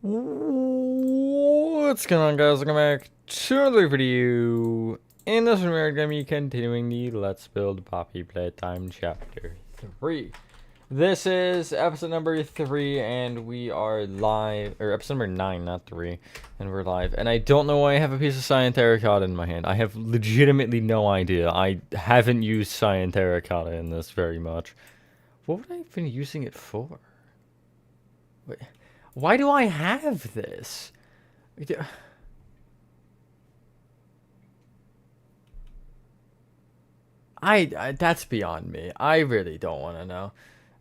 What's going on, guys? Welcome back to another video. In this one, we're going to be continuing the Let's Build Poppy Playtime Chapter 3. This is episode number 3, and we are live, or episode number 9, not 3, and we're live. And I don't know why I have a piece of cyan terracotta in my hand. I have legitimately no idea. I haven't used cyan terracotta in this very much. What would I have been using it for? Wait. Why do I have this? That's beyond me. I really don't want to know.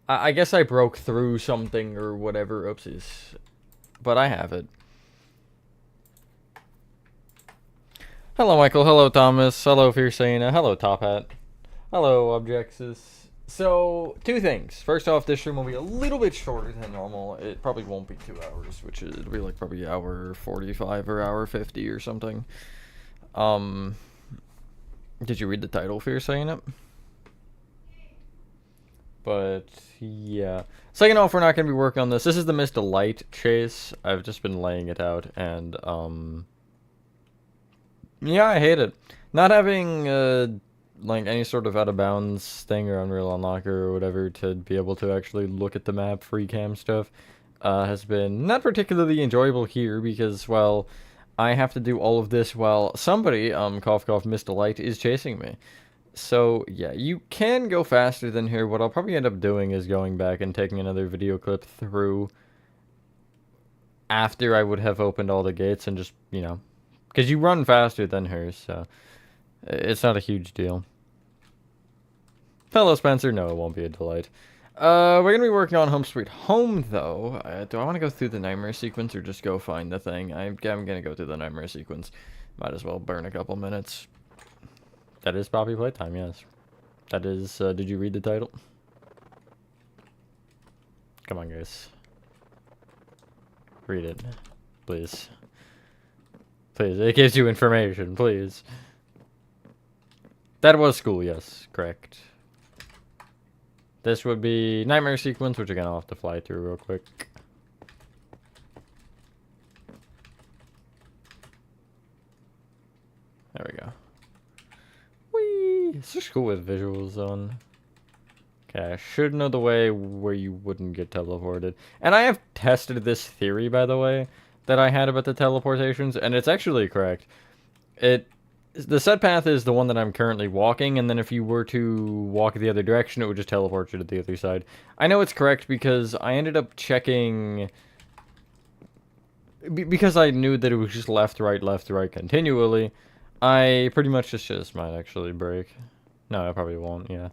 I guess I broke through something or whatever. Oopsies. But I have it. Hello, Michael. Hello, Thomas. Hello, Fierceina. Hello, Top Hat. Hello, Objexes. So, two things. First off, this stream will be a little bit shorter than normal. It probably won't be 2 hours, which is, it'll be like probably hour 45 or hour 50 or something. Did you read the title for your saying it? But, yeah. Second off, we're not going to be working on this. This is the Mr. Light chase. I've just been laying it out, and, yeah, I hate it. Not having, like any sort of out of bounds thing or Unreal Unlocker or whatever to be able to actually look at the map free cam stuff has been not particularly enjoyable here because, well, I have to do all of this while somebody, cough cough, Mr. Light, is chasing me. So yeah, you can go faster than here. What I'll probably end up doing is going back and taking another video clip through after I would have opened all the gates and just, you know, because you run faster than her, so it's not a huge deal. Hello, Spencer. No, it won't be a delight. We're going to be working on Home Sweet Home, though. Do I want to go through the Nightmare sequence or just go find the thing? I'm going to go through the Nightmare sequence. Might as well burn a couple minutes. That is Poppy Playtime, yes. That is, did you read the title? Come on, guys. Read it. Please. Please, it gives you information, please. That was school, yes, correct. This would be Nightmare sequence, which again I'll have to fly through real quick. There we go. Whee! It's just cool with visuals on. Okay, I should know the way where you wouldn't get teleported. And I have tested this theory, by the way, that I had about the teleportations, and it's actually correct. The set path is the one that I'm currently walking, and then if you were to walk the other direction, it would just teleport you to the other side. I know it's correct because I ended up checking... Because I knew that it was just left, right, continually, I pretty much just might actually break. No, I probably won't, yeah.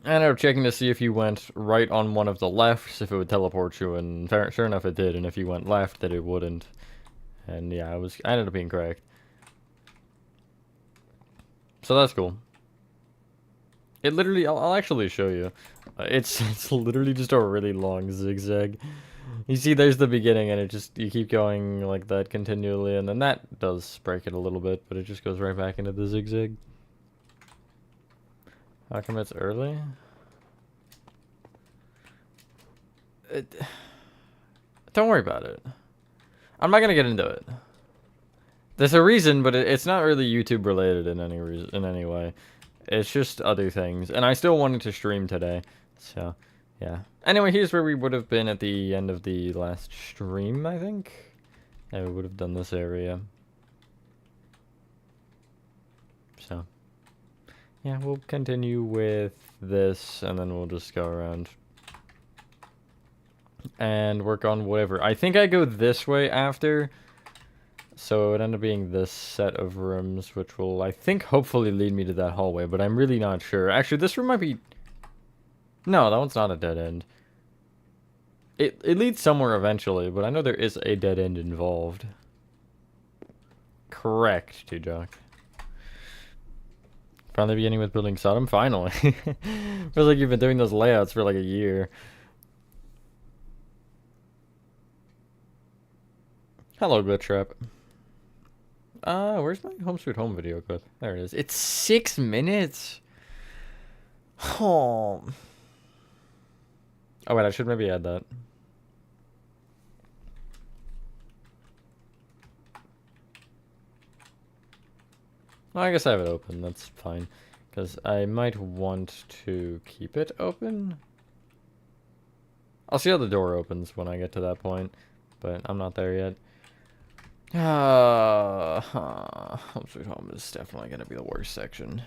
I ended up checking to see if you went right on one of the lefts, if it would teleport you, and sure enough it did, and if you went left, that it wouldn't. And yeah, I ended up being correct. So that's cool. It literally, I'll actually show you. It's literally just a really long zigzag. You see, there's the beginning, and you keep going like that continually, and then that does break it a little bit, but it just goes right back into the zigzag. How come it's early? Don't worry about it. I'm not gonna get into it. There's a reason, but it's not really YouTube related in any way. It's just other things, and I still wanted to stream today, so yeah. Anyway, here's where we would have been at the end of the last stream, I think. And we would have done this area. So yeah, we'll continue with this, and then we'll just go around and work on whatever. I think I go this way after. So it would end up being this set of rooms, which will, I think, hopefully lead me to that hallway, but I'm really not sure. Actually, this room might be... No, that one's not a dead end. It leads somewhere eventually, but I know there is a dead end involved. Correct, T-Jock. Finally beginning with building Sodom? Finally. Feels like you've been doing those layouts for like a year. Hello, Glitch Trap. Where's my Home Sweet Home video clip? There it is. It's 6 minutes. Oh. Oh wait, I should maybe add that. Well, I guess I have it open. That's fine. Because I might want to keep it open. I'll see how the door opens when I get to that point. But I'm not there yet. Home Sweet Home is definitely going to be the worst section.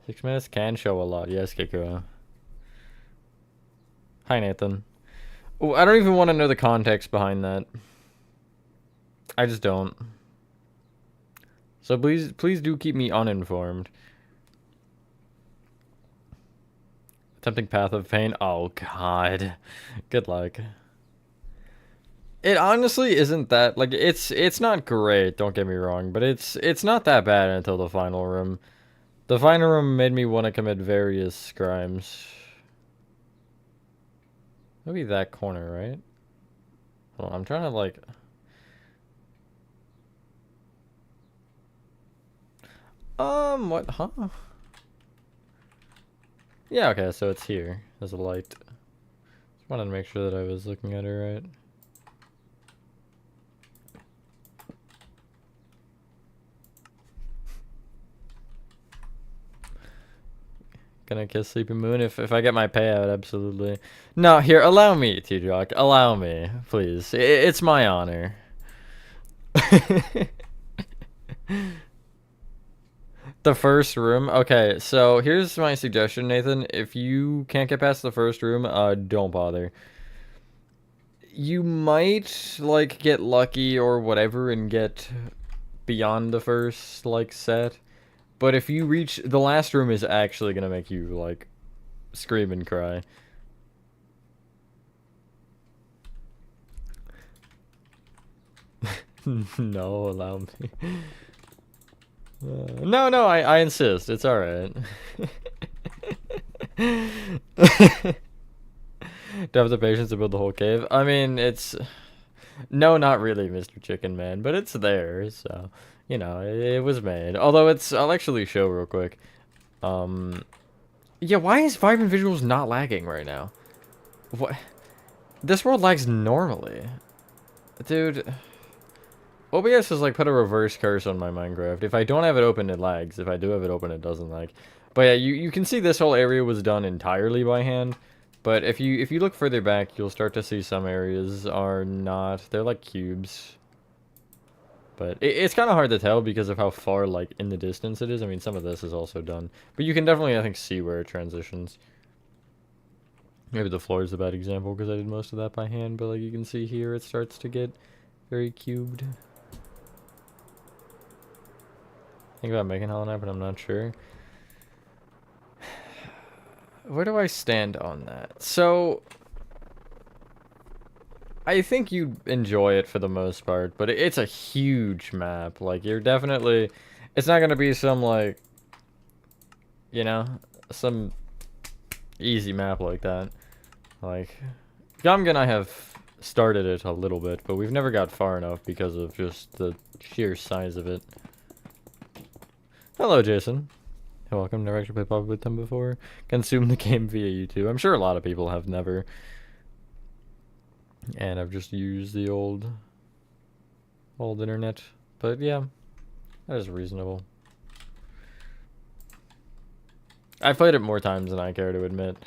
Six minutes can show a lot. Yes, Kiko. Hi, Nathan. Oh, I don't even want to know the context behind that. I just don't. So please do keep me uninformed. Attempting Path of Pain. Oh, God. Good luck. It honestly isn't that, like, it's not great, don't get me wrong, but it's not that bad until the final room. The final room made me want to commit various crimes. Maybe that corner, right? Hold on, I'm trying to, like... what? Huh? Yeah, okay, so it's here. There's a light. Just wanted to make sure that I was looking at it right. Gonna kiss Sleeping Moon if I get my payout, absolutely. No, here, allow me, T-Jock. Allow me, please. It's my honor. The first room? Okay, so here's my suggestion, Nathan. If you can't get past the first room, don't bother. You might, like, get lucky or whatever and get beyond the first, like, set. But if you reach... The last room is actually gonna make you, like, scream and cry. No, allow me. No, I insist. It's alright. Do I have the patience to build the whole cave? I mean, it's... No, not really, Mr. Chicken Man, but it's there, so... You know, it was made. Although it's... I'll actually show real quick. Yeah, why is Vibrant Visuals not lagging right now? What? This world lags normally. Dude... OBS has, like, put a reverse curse on my Minecraft. If I don't have it open, it lags. If I do have it open, it doesn't lag. But yeah, you can see this whole area was done entirely by hand. But if you look further back, you'll start to see some areas are not. They're like cubes. But it's kind of hard to tell because of how far, like, in the distance it is. I mean, some of this is also done. But you can definitely, I think, see where it transitions. Maybe the floor is a bad example because I did most of that by hand. But, like, you can see here, it starts to get very cubed. Think about making Hollow Knight, but I'm not sure. Where do I stand on that? So, I think you enjoy it for the most part, but it's a huge map. Like, you're definitely... It's not going to be some, like... You know? Some easy map like that. Like, Gumg and I have started it a little bit, but we've never got far enough because of just the sheer size of it. Hello, Jason. You're welcome. Never actually played Poppy Playtime before. Consumed the game via YouTube. I'm sure a lot of people have never. And I've just used the old internet. But yeah, that is reasonable. I've played it more times than I care to admit.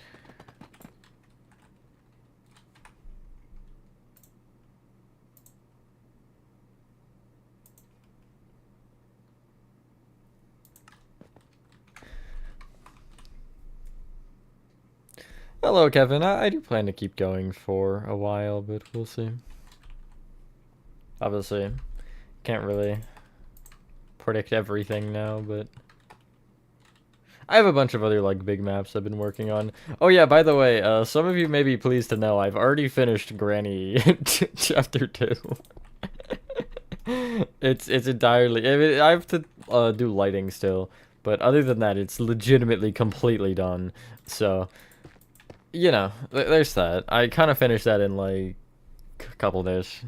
Hello, Kevin. I do plan to keep going for a while, but we'll see. Obviously, can't really predict everything now, but... I have a bunch of other, like, big maps I've been working on. Oh yeah, by the way, some of you may be pleased to know I've already finished Granny Chapter 2. It's entirely... I mean, I have to do lighting still, but other than that, it's legitimately completely done, so... You know, there's that. I kind of finished that in, like, a couple days.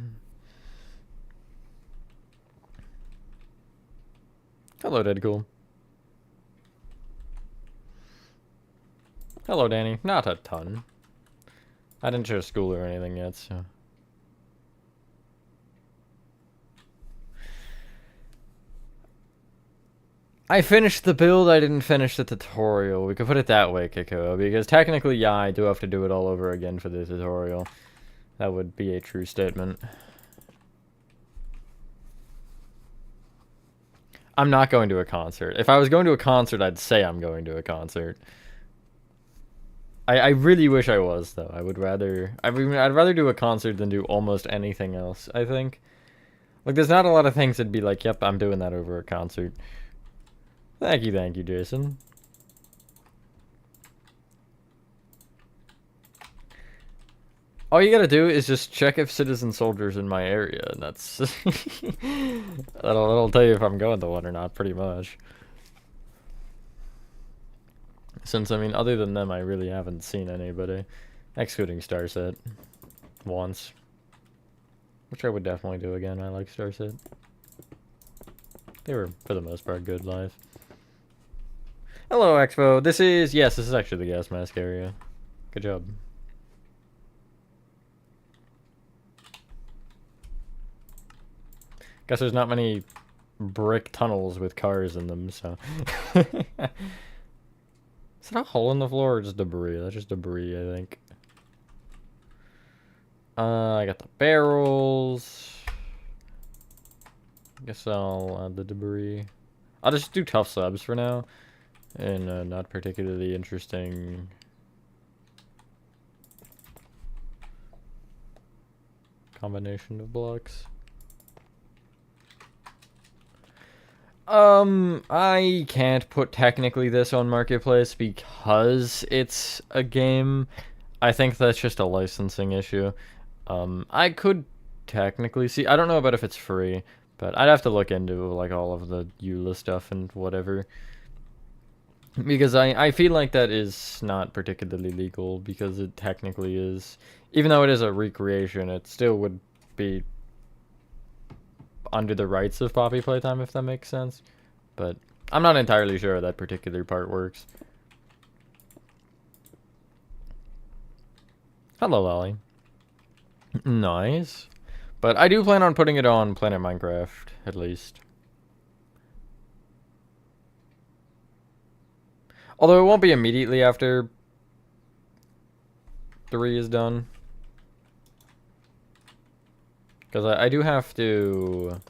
Hello, Deadcool. Hello, Danny. Not a ton. I didn't share school or anything yet, so... I finished the build, I didn't finish the tutorial. We could put it that way, Kiko, because technically, yeah, I do have to do it all over again for the tutorial. That would be a true statement. I'm not going to a concert. If I was going to a concert, I'd say I'm going to a concert. I really wish I was, though. I'd rather do a concert than do almost anything else, I think. Like, there's not a lot of things that'd be like, yep, I'm doing that over a concert. Thank you, Jason. All you gotta do is just check if citizen soldiers in my area, and that's... that'll tell you if I'm going to one or not, pretty much. Since, I mean, other than them, I really haven't seen anybody. Excluding Starset. Once. Which I would definitely do again. I like Starset. They were, for the most part, good live. Hello, Expo. This is actually the gas mask area. Good job. Guess there's not many brick tunnels with cars in them, so... Is that a hole in the floor or just debris? That's just debris, I think. I got the barrels. Guess I'll add the debris. I'll just do tough subs for now. And not particularly interesting... combination of blocks. I can't put technically this on Marketplace because it's a game. I think that's just a licensing issue. I could technically see, I don't know about if it's free, but I'd have to look into like all of the EULA stuff and whatever. Because I feel like that is not particularly legal because it technically is, even though it is a recreation, it still would be under the rights of Poppy Playtime, if that makes sense. But I'm not entirely sure that particular part works. Hello, Ollie. Nice. But I do plan on putting it on Planet Minecraft, at least. Although it won't be immediately after 3 is done. Because I do have to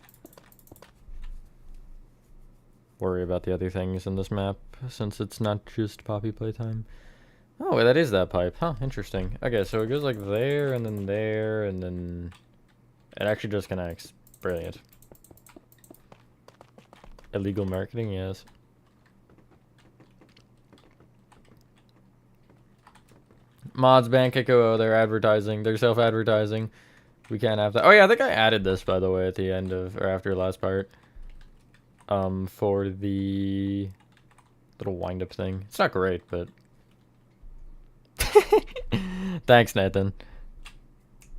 worry about the other things in this map, since it's not just Poppy Playtime. Oh, that is that pipe. Huh, interesting. Okay, so it goes like there, and then it actually just connects. Brilliant. Illegal marketing, yes. Mods ban Kiko, they're advertising. They're self-advertising. We can't have that. Oh yeah, I think I added this, by the way, at the end of, or after the last part. For the little wind-up thing. It's not great, but... Thanks, Nathan.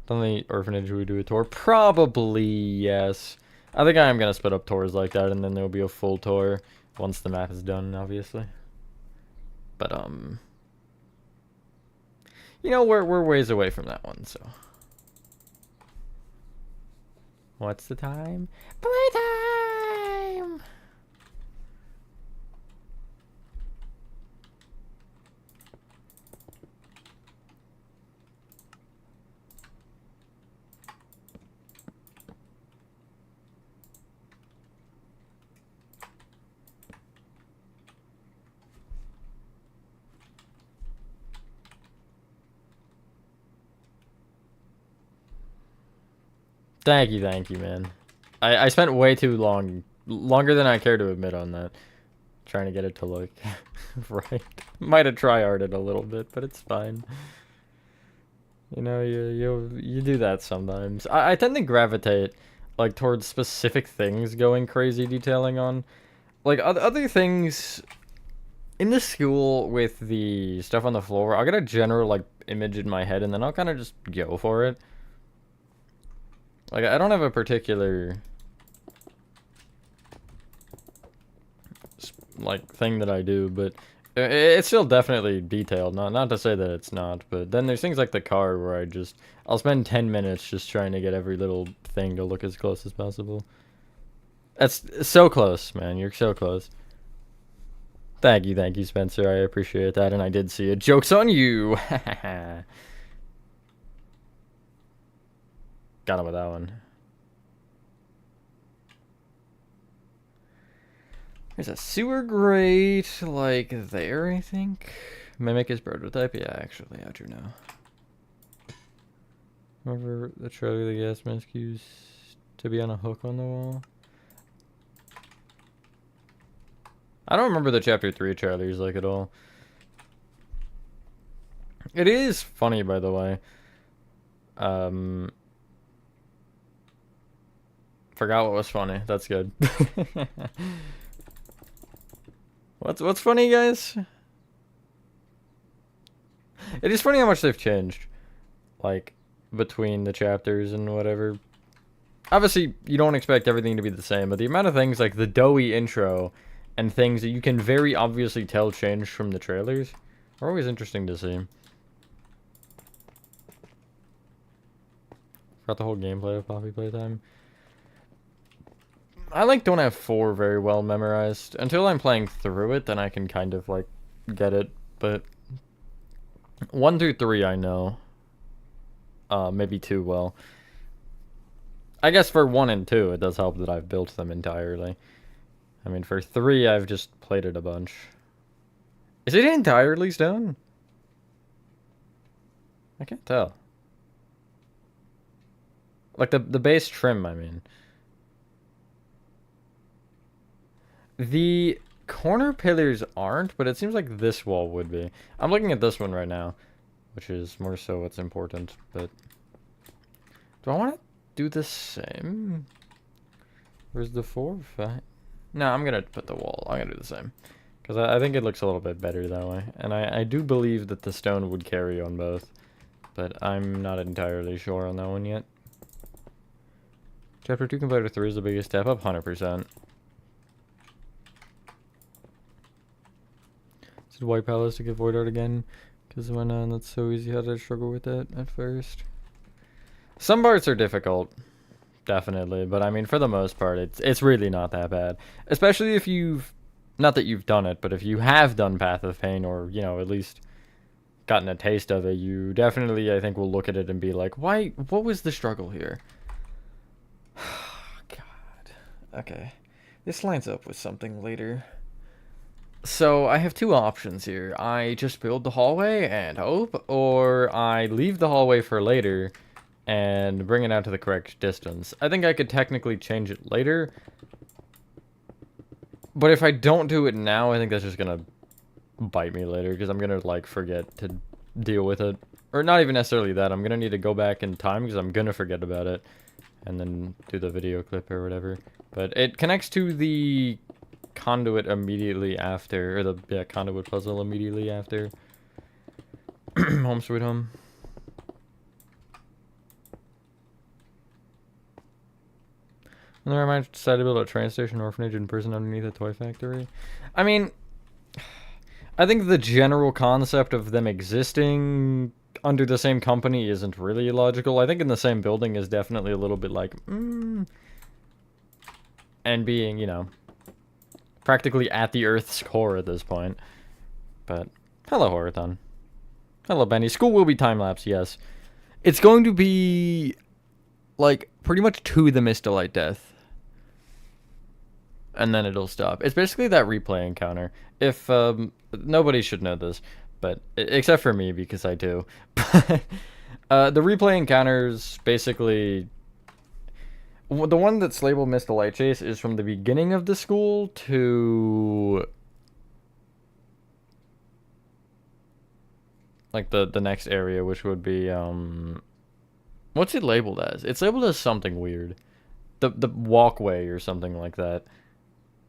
On the orphanage, we do a tour? Probably, yes. I think I am gonna split up tours like that, and then there'll be a full tour once the map is done, obviously. But, you know, we're ways away from that one, so... What's the time? Playtime! Thank you, man. I spent way too long, longer than I care to admit on that, trying to get it to look right. Might have tryharded a little bit, but it's fine. You know, you do that sometimes. I tend to gravitate like towards specific things going crazy detailing on, like other things. In the school with the stuff on the floor, I'll get a general like image in my head, and then I'll kind of just go for it. Like, I don't have a particular, like, thing that I do, but it's still definitely detailed. Not to say that it's not, but then there's things like the car where I'll spend 10 minutes just trying to get every little thing to look as close as possible. That's so close, man. You're so close. Thank you, Spencer. I appreciate that, and I did see it. Joke's on you! Got him with that one. There's a sewer grate, like, there, I think? Mimic is prototype? Yeah, actually, I do know. Remember the trailer the gas mask used to be on a hook on the wall? I don't remember the Chapter 3 trailers, like, at all. It is funny, by the way. Forgot what was funny. That's good. What's funny, guys? It is funny how much they've changed. Like, between the chapters and whatever. Obviously, you don't expect everything to be the same, but the amount of things like the doughy intro and things that you can very obviously tell changed from the trailers are always interesting to see. Forgot the whole gameplay of Poppy Playtime. I like don't have 4 very well memorized. Until I'm playing through it, then I can kind of like get it. But 1 through 3 I know. Maybe 2 well. I guess for 1 and 2 it does help that I've built them entirely. I mean for 3 I've just played it a bunch. Is it entirely stone? I can't tell. Like the base trim, I mean. The corner pillars aren't, but it seems like this wall would be. I'm looking at this one right now, which is more so what's important, but... Do I want to do the same? Where's the 4? 5? No, I'm going to put the wall. I'm going to do the same. Because I think it looks a little bit better that way. And I do believe that the stone would carry on both. But I'm not entirely sure on that one yet. Chapter 2 compared to 3 is the biggest step up, 100%. Did White Palace to get Void Art again? Because when that's so easy, how did I struggle with that at first? Some parts are difficult, definitely, but I mean for the most part it's really not that bad. Especially if you've, not that you've done it, but if you have done Path of Pain or, you know, at least gotten a taste of it, you definitely, I think, will look at it and be like, why, what was the struggle here? God. Okay. This lines up with something later. So I have 2 options here. I just build the hallway and hope, or I leave the hallway for later and bring it out to the correct distance. I think I could technically change it later, but if I don't do it now, I think that's just gonna bite me later, because I'm gonna, like, forget to deal with it. Or not even necessarily that, I'm gonna need to go back in time, because I'm gonna forget about it, and then do the video clip or whatever. But it connects to the conduit immediately after, or the conduit puzzle immediately after Home Sweet Home. And then I decided to build a train station, orphanage, and prison underneath a toy factory. I mean, I think the general concept of them existing under the same company isn't really illogical. I think in the same building is definitely a little bit like, and being, you know, practically at the Earth's core at this point. But, hello, Horathon. Hello, Benny. School will be time-lapse, yes. It's going to be, like, pretty much to the Mistolite death. And then it'll stop. It's basically that replay encounter. If, nobody should know this, but, except for me, because I do. The replay encounters, basically, the one that's labeled Mistolite Chase is from the beginning of the school to, like, the next area, which would be, what's it labeled as? It's labeled as something weird. The walkway or something like that.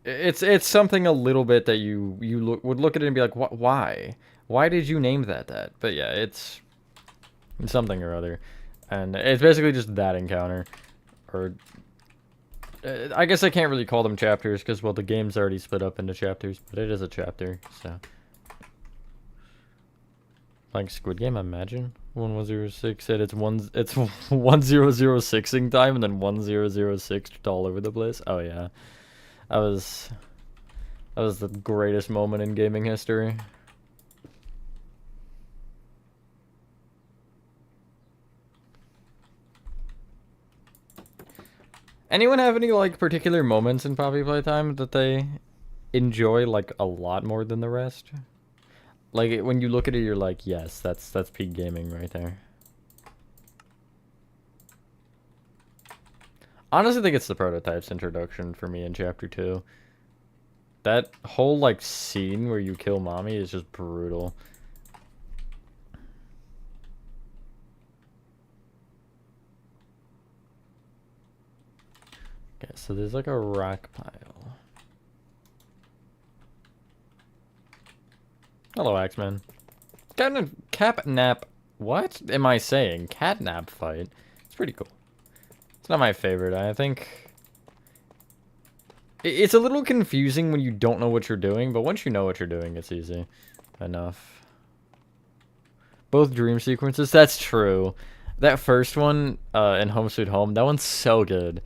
It's something a little bit that you would look at it and be like, why? Why did you name that? But yeah, it's something or other. And it's basically just that encounter. Or, I guess I can't really call them chapters, because, well, the game's already split up into chapters, but it is a chapter, so. Like Squid Game, imagine. 1106 said it's 1006ing time, and then 1006 all over the place. Oh, yeah. I was That was the greatest moment in gaming history. Anyone have any, like, particular moments in Poppy Playtime that they enjoy, like, a lot more than the rest? Like, when you look at it, you're like, yes, that's peak gaming right there. Honestly, I think it's the prototypes introduction for me in Chapter 2. That whole, like, scene where you kill Mommy is just brutal. Okay, so there's, like, a rock pile. Hello, Axeman. Catnap. What am I saying? Catnap fight. It's pretty cool. It's not my favorite. I think it's a little confusing when you don't know what you're doing, but once you know what you're doing, it's easy enough. Both dream sequences. That's true. That first one in Home Sweet Home, that one's so good.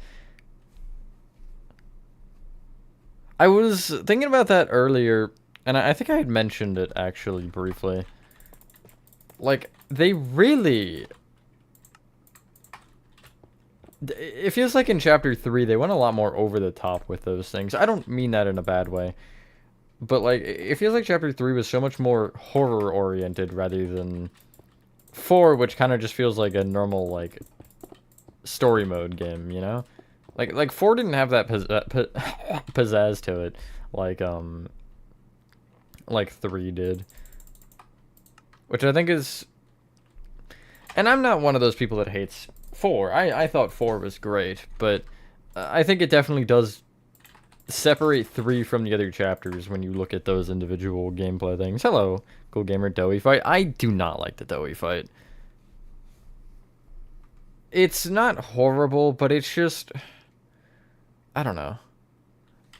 I was thinking about that earlier. And I think I had mentioned it, actually, briefly. Like, they really... It feels like in Chapter 3, they went a lot more over the top with those things. I don't mean that in a bad way. But, like, it feels like Chapter 3 was so much more horror-oriented rather than 4, which kind of just feels like a normal, like, story mode game, you know? Like 4 didn't have that pizzazz to it. Like 3 did. Which I think is... And I'm not one of those people that hates 4. I thought 4 was great, but I think it definitely does separate 3 from the other chapters when you look at those individual gameplay things. Hello, Cool Gamer Doughy Fight. I do not like the Doughy Fight. It's not horrible, but it's just... I don't know.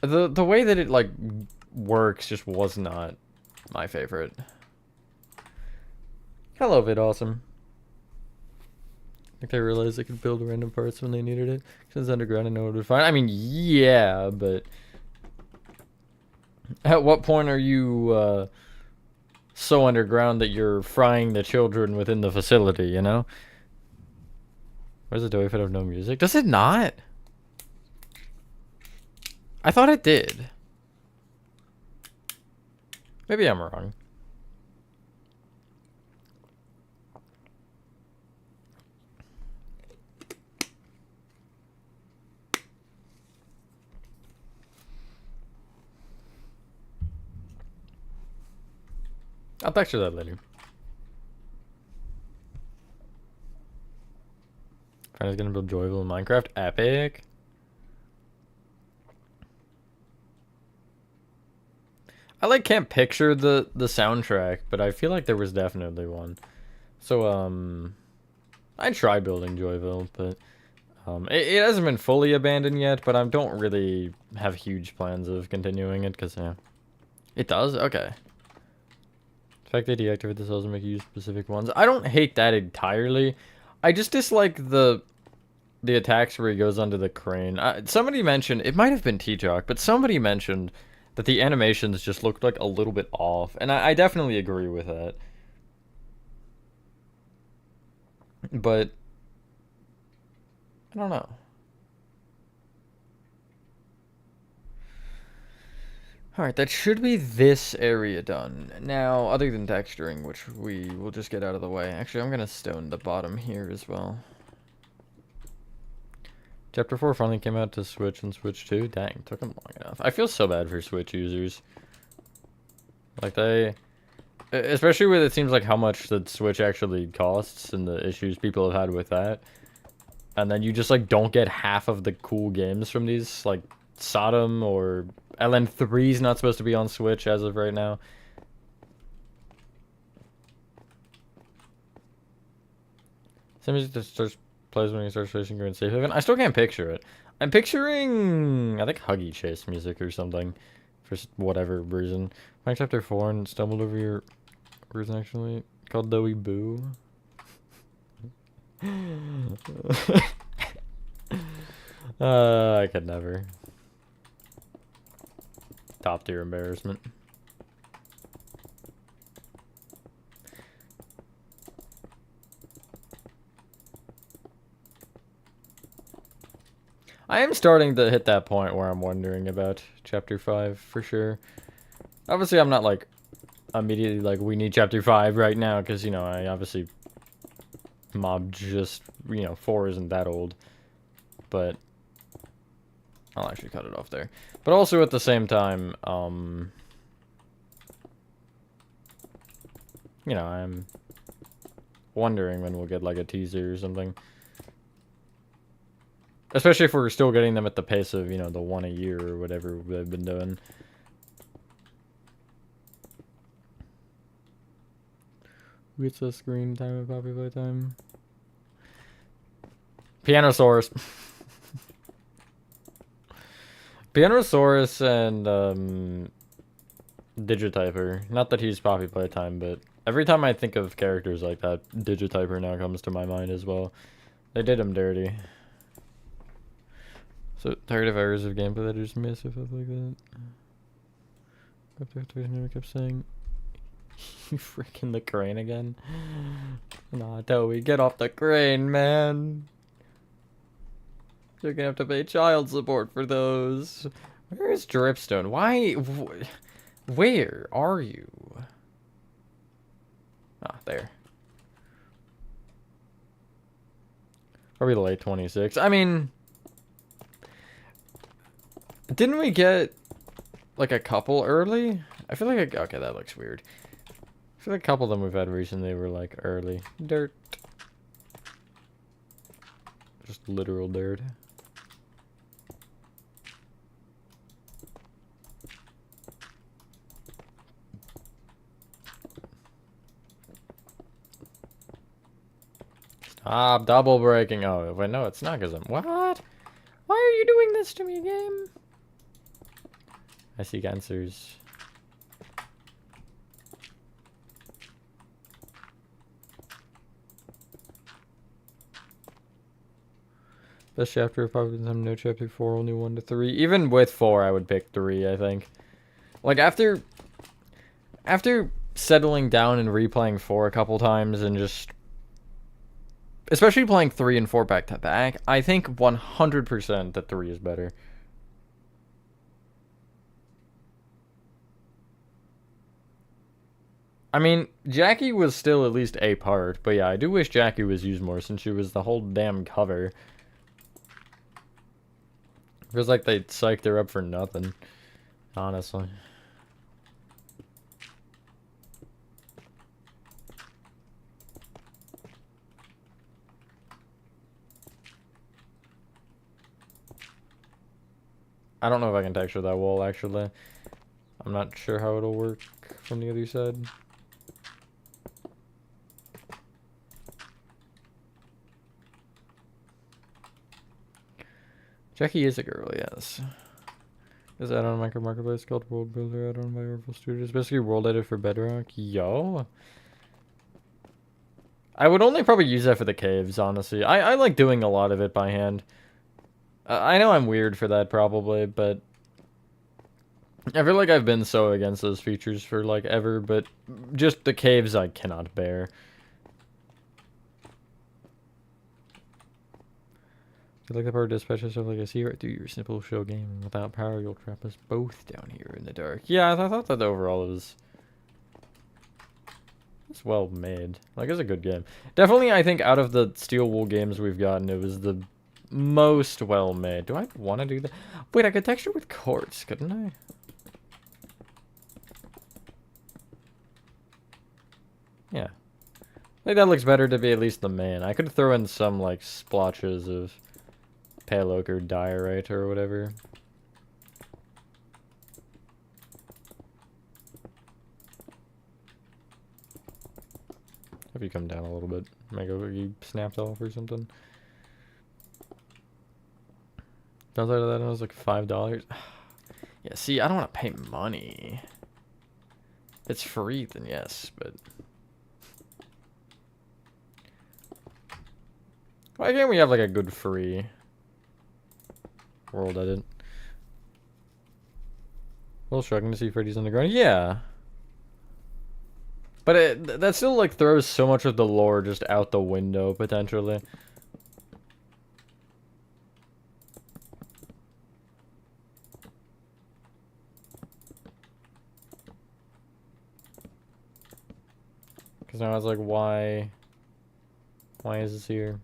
The way that it, like, works just was not my favorite. Hello, Vid Awesome. I think they realized they could build random parts when they needed it. Since underground, I know what to find. I mean, yeah, but... At what point are you, so underground that you're frying the children within the facility, you know? Where's the Doughy Fight of no music? Does it not? I thought it did. Maybe I'm wrong. I'll text you that later. Finally gonna build Joyville in Minecraft. Epic. I like can't picture the soundtrack, but I feel like there was definitely one. So I tried building Joyville, but it hasn't been fully abandoned yet. But I don't really have huge plans of continuing it because yeah, it does. Okay. The fact they deactivate the cells and make you use specific ones. I don't hate that entirely. I just dislike the attacks where he goes under the crane. Somebody mentioned, it might have been T-Jock, but somebody mentioned that the animations just looked like a little bit off. And I definitely agree with that. But I don't know. Alright, that should be this area done. Now, other than texturing, which we will just get out of the way. Actually, I'm going to stone the bottom here as well. Chapter 4 finally came out to Switch and Switch 2. Dang, took them long enough. I feel so bad for Switch users. Like, they... Especially with it seems like how much the Switch actually costs and the issues people have had with that. And then you just, like, don't get half of the cool games from these, like, Sodom or... LN3 is not supposed to be on Switch as of right now. Somebody just starts plays when he starts racing Grand Safe Haven. I still can't picture it. I'm picturing, I think, Huggy Chase music or something. For whatever reason. Mike Chapter 4 and stumbled over your reason actually. Called Doughy Boo. I could never. top tier embarrassment. I am starting to hit that point where I'm wondering about Chapter 5 for sure. Obviously, I'm not like immediately like, we need Chapter 5 right now, because, you know, I obviously mob just, you know, 4 isn't that old. But I'll actually cut it off there. But also at the same time, you know, I'm wondering when we'll get like a teaser or something. Especially if we're still getting them at the pace of, you know, the one a year or whatever they've been doing. Who gets the screen time at Poppy Playtime? Pianosaurus. Pianosaurus and Digityper. Not that he's Poppy Playtime, but every time I think of characters like that, Digityper now comes to my mind as well. They did him dirty. So tired of hours of gameplay that I just miss if I like that. I never kept saying, you freaking the crane again. Nah, Toei, get off the crane, man. You're gonna have to pay child support for those. Where is Dripstone? Why? Where are you? Ah, there. Probably late 26. I mean, didn't we get like a couple early? I feel like okay, that looks weird. I feel like a couple of them we've had recently were like early. Dirt. Just literal dirt. Stop double breaking. Oh, wait, no, it's not because I'm. What? Why are you doing this to me, game? I seek answers. Best chapter of Poppy Playtime, no chapter 4, only 1 to 3. Even with 4, I would pick 3, I think. Like, after settling down and replaying 4 a couple times and just... Especially playing 3 and 4 back to back, I think 100% that 3 is better. I mean, Jackie was still at least a part, but yeah, I do wish Jackie was used more since she was the whole damn cover. Feels like they psyched her up for nothing, honestly. I don't know if I can texture that wall, actually. I'm not sure how it'll work from the other side. Jackie is a girl, yes. Is that on a micro marketplace called World Builder add-on by Orville Studios? Basically world edit for Bedrock. Yo. I would only probably use that for the caves, honestly. I like doing a lot of it by hand. I know I'm weird for that probably, but I feel like I've been so against those features for like ever, but just the caves I cannot bear. I like the power dispatch and stuff like I see right through your simple show game, and without power you'll trap us both down here in the dark. Yeah, I thought that overall it was well made. Like, it's a good game. Definitely, I think out of the Steel Wool games we've gotten, it was the most well made. Do I want to do that? Wait, I could texture with quartz, couldn't I? Yeah. I think that looks better to be at least the main. I could throw in some, like, splotches of pale ochre diorite or whatever. Have you come down a little bit? Make you snapped off or something? Outside of that, it was like $5. Yeah, see, I don't want to pay money. If it's free, then yes, but... Why can't we have like a good free world edit? little shocking to see Freddy's underground. Yeah. But that still, like, throws so much of the lore just out the window, potentially. Because now I was like, why? Why is this here?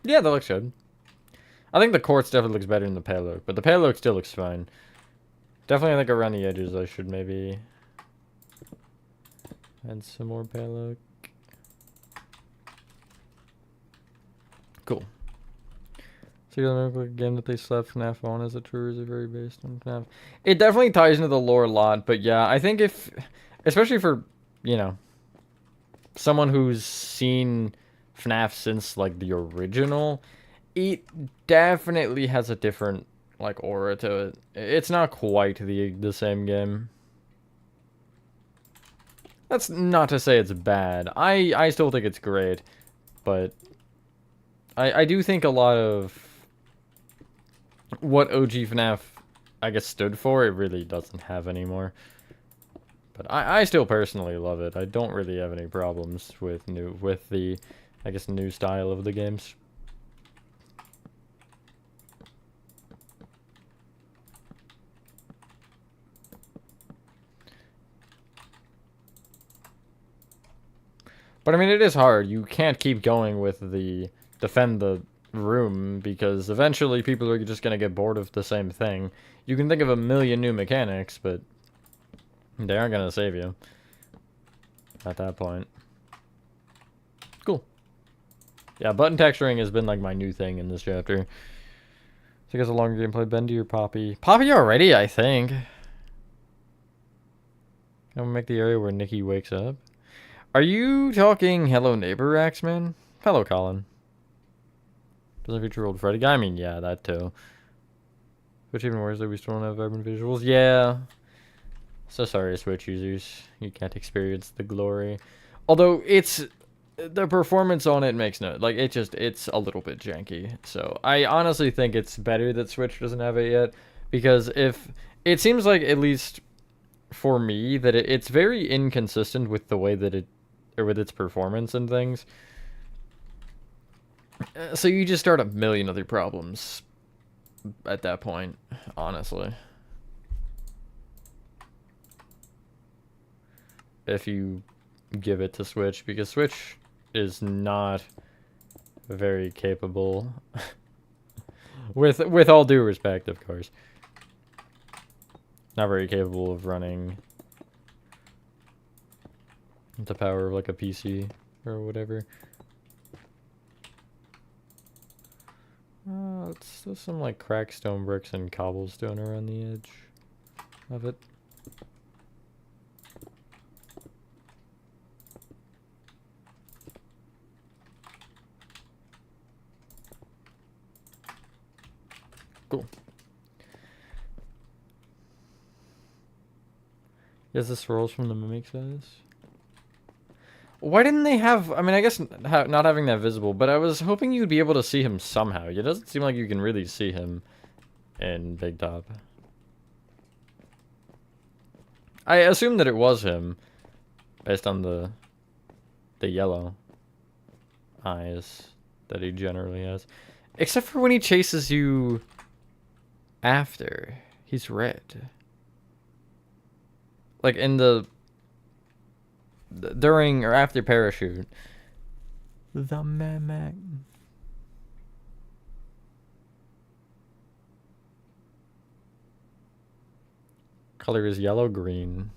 Yeah, that looks good. I think the quartz definitely looks better than the pale oak, but the pale oak still looks fine. Definitely, I think around the edges I should maybe add some more pale oak. Cool. So you look like a game that they slapped FNAF on as a true is very based on FNAF. It definitely ties into the lore a lot, but yeah, I think if, especially for, you know, someone who's seen FNAF since like the original, it definitely has a different like aura to it. It's not quite the same game. That's not to say it's bad. I still think it's great, but I do think a lot of what OG FNAF, I guess, stood for, it really doesn't have anymore. But I still personally love it. I don't really have any problems with the, I guess, new style of the games. But I mean, it is hard. You can't keep going with the defend the room because eventually people are just gonna get bored of the same thing. You can think of a million new mechanics, but they aren't gonna save you at that point. Cool. Yeah, button texturing has been like my new thing in this chapter. So I guess a longer gameplay. Bendy or Poppy? Poppy already, I think. I'm gonna make the area where Nikki wakes up. Are you talking Hello Neighbor, Axeman? Hello, Colin. Doesn't feature old Freddy. I mean, yeah, that too. Which even worse that we still don't have vibrant visuals. Yeah. So sorry, Switch users. You can't experience the glory. Although it's the performance on it makes no like it's a little bit janky. So I honestly think it's better that Switch doesn't have it yet, because if it seems like, at least for me, that it's very inconsistent with the way that it, or with its performance and things. So you just start a million other problems at that point, honestly. If you give it to Switch, because Switch is not very capable. with all due respect, of course. Not very capable of running the power of like a PC or whatever. It's just some like cracked stone bricks and cobblestone around the edge of it. Cool. Yes, this rolls from the mimic size. Why didn't they have... I mean, I guess not having that visible, but I was hoping you'd be able to see him somehow. It doesn't seem like you can really see him in Big Top. I assume that it was him, based on the yellow eyes that he generally has. Except for when he chases you after. He's red. Like in the during or after parachute. The mimic. Color is yellow green.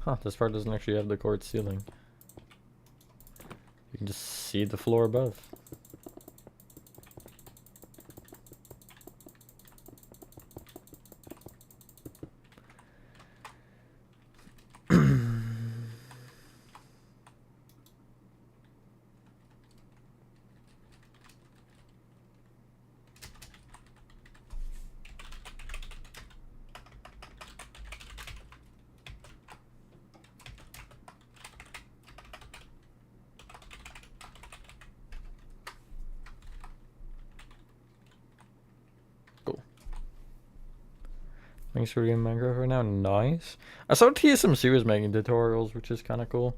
Huh, this part doesn't actually have the quartz ceiling. You can just see the floor above. Thanks for doing Minecraft right now. Nice. I saw TSMC was making tutorials, which is kind of cool.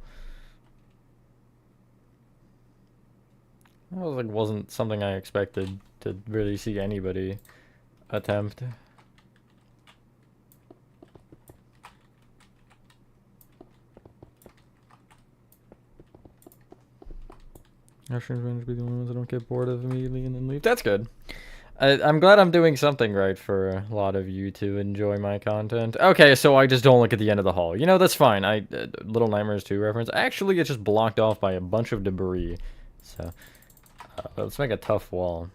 That was like wasn't something I expected to really see anybody attempt. Mushrooms going to be the ones that don't get bored of immediately and then leave. That's good. I'm glad I'm doing something right for a lot of you to enjoy my content. Okay, so I just don't look at the end of the hall. You know, that's fine. Little Nightmares 2 reference. Actually, it's just blocked off by a bunch of debris. So, let's make a tough wall.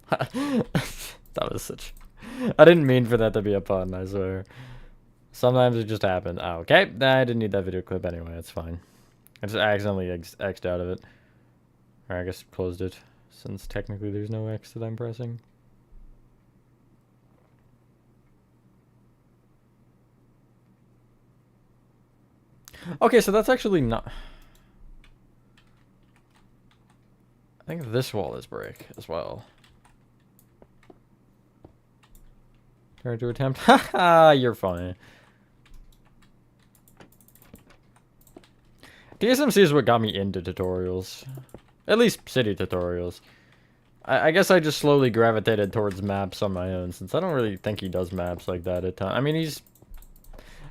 That was such... I didn't mean for that to be a pun, I swear. Sometimes it just happens. Oh, okay, I didn't need that video clip anyway. It's fine. I just accidentally X'd out of it. Or I guess closed it, since technically there's no X that I'm pressing. Okay, so that's actually not... I think this wall is brick as well. Try to attempt. Haha, you're funny. TSMC is what got me into tutorials. At least city tutorials. I guess I just slowly gravitated towards maps on my own, since I don't really think he does maps like that at times. I mean, he's...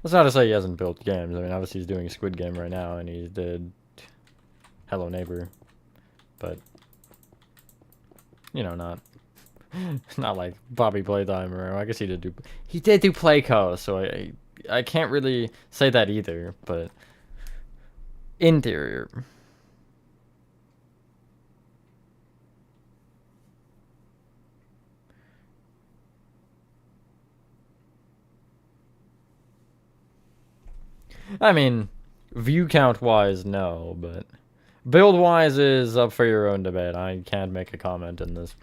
That's not to say he hasn't built games. I mean, obviously he's doing Squid Game right now, and he did Hello Neighbor. But, you know, not like Bobby Playtime, or I guess he did do Playco, so I can't really say that either, but interior. I mean, view count wise, no, but build wise is up for your own debate. I can't make a comment in this.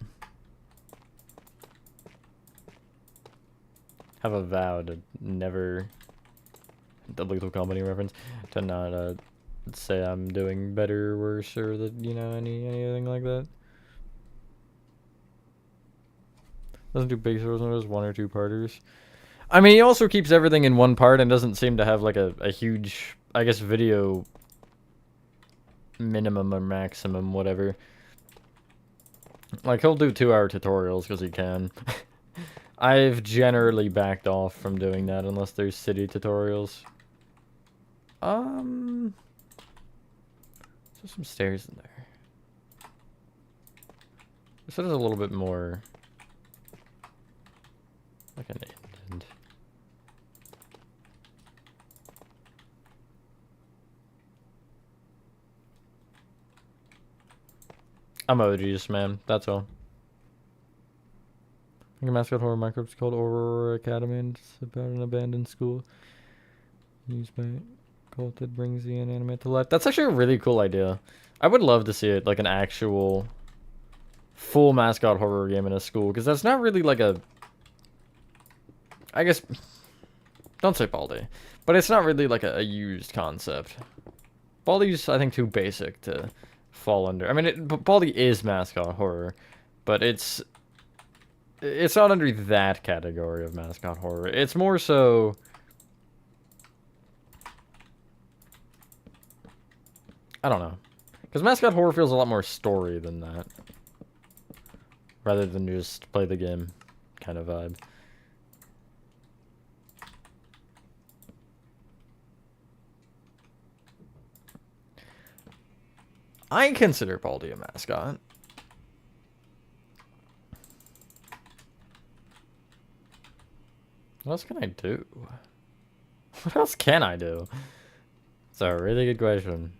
Have a vow to never, the Lethal Company reference, to not say I'm doing better or worse, or that, you know, anything like that. Doesn't do big throws, does 1 or 2 parters. I mean, he also keeps everything in one part and doesn't seem to have like a huge, I guess, video minimum or maximum, whatever. Like, he'll do 2-hour tutorials because he can. I've generally backed off from doing that unless there's city tutorials. There's some stairs in there. This is a little bit more like an indent. Emojis, man. That's all. I think a mascot horror microbes called Aurora Academy, and it's about an abandoned school used by a cult that brings the inanimate to life. That's actually a really cool idea. I would love to see it, like an actual full mascot horror game in a school, because that's not really like a... I guess... Don't say Baldi. But it's not really like a used concept. Baldi's, I think, too basic to fall under. I mean, Baldi is mascot horror, but it's not under that category of mascot horror. It's more so... I don't know. Because mascot horror feels a lot more story than that. Rather than just play the game kind of vibe. I consider Baldi a mascot. What else can I do? What else can I do? It's a really good question.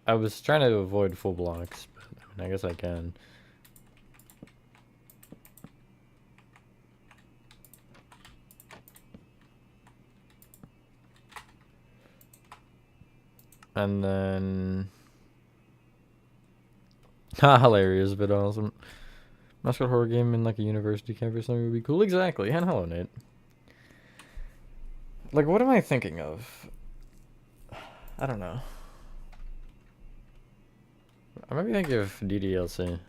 I was trying to avoid full blocks, but I mean, I guess I can. And then... hilarious, but awesome. Mascot horror game in like a university campus, something would be cool. Exactly. And hello, Nate. Like, what am I thinking of? I don't know. I might be thinking of DDLC.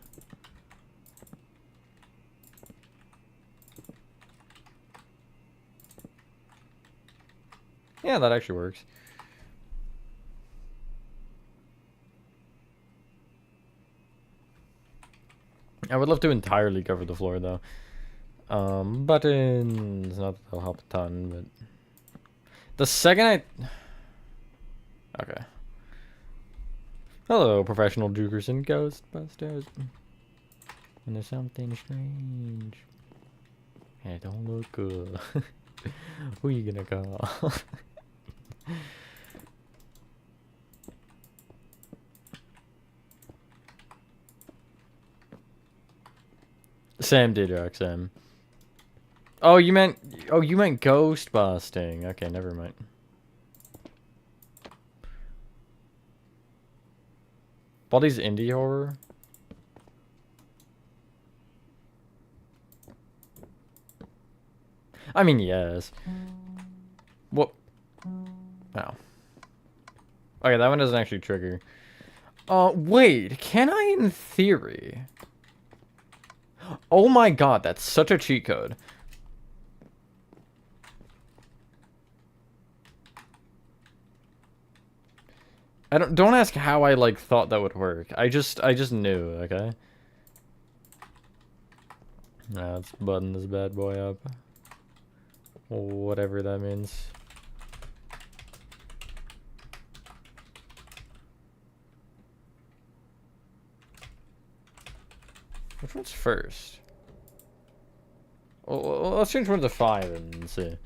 Yeah, that actually works. I would love to entirely cover the floor, though. Buttons, not that they'll help a ton, but... The second I... Okay. Hello, professional jukers and ghostbusters. And there's something strange. Hey, don't look good. Who you gonna call? Sam did rock, Sam. Oh, you meant ghost busting. Okay, never mind. Body's indie horror. I mean, yes. What? Oh. Okay, that one doesn't actually trigger. Wait, can I in theory? Oh my god, that's such a cheat code. Don't ask how I like thought that would work. I just knew, okay? Now let's button this bad boy up. Whatever that means. Which one's first? Well, let's change one to 5 and see.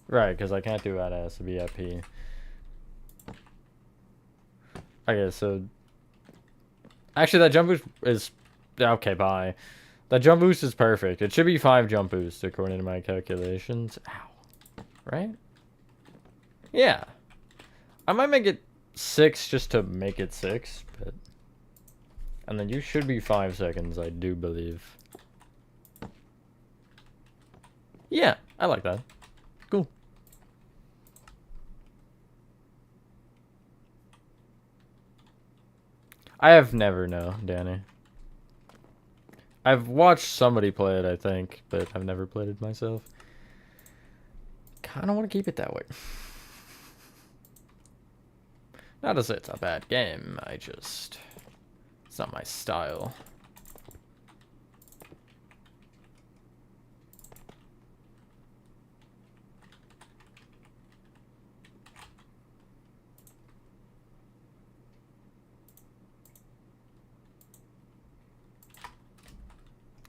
Right, because I can't do that as a VIP. Okay, so... Actually, that jump boost is... Okay, bye. That jump boost is perfect. It should be 5 jump boosts according to my calculations. Ow. Right? Yeah. I might make it 6 just to make it 6, but... And then you should be 5 seconds, I do believe. Yeah, I like that. Cool. I have never known, Danny. I've watched somebody play it, I think, but I've never played it myself. Kinda want to keep it that way. Not to say it's a bad game, it's not my style.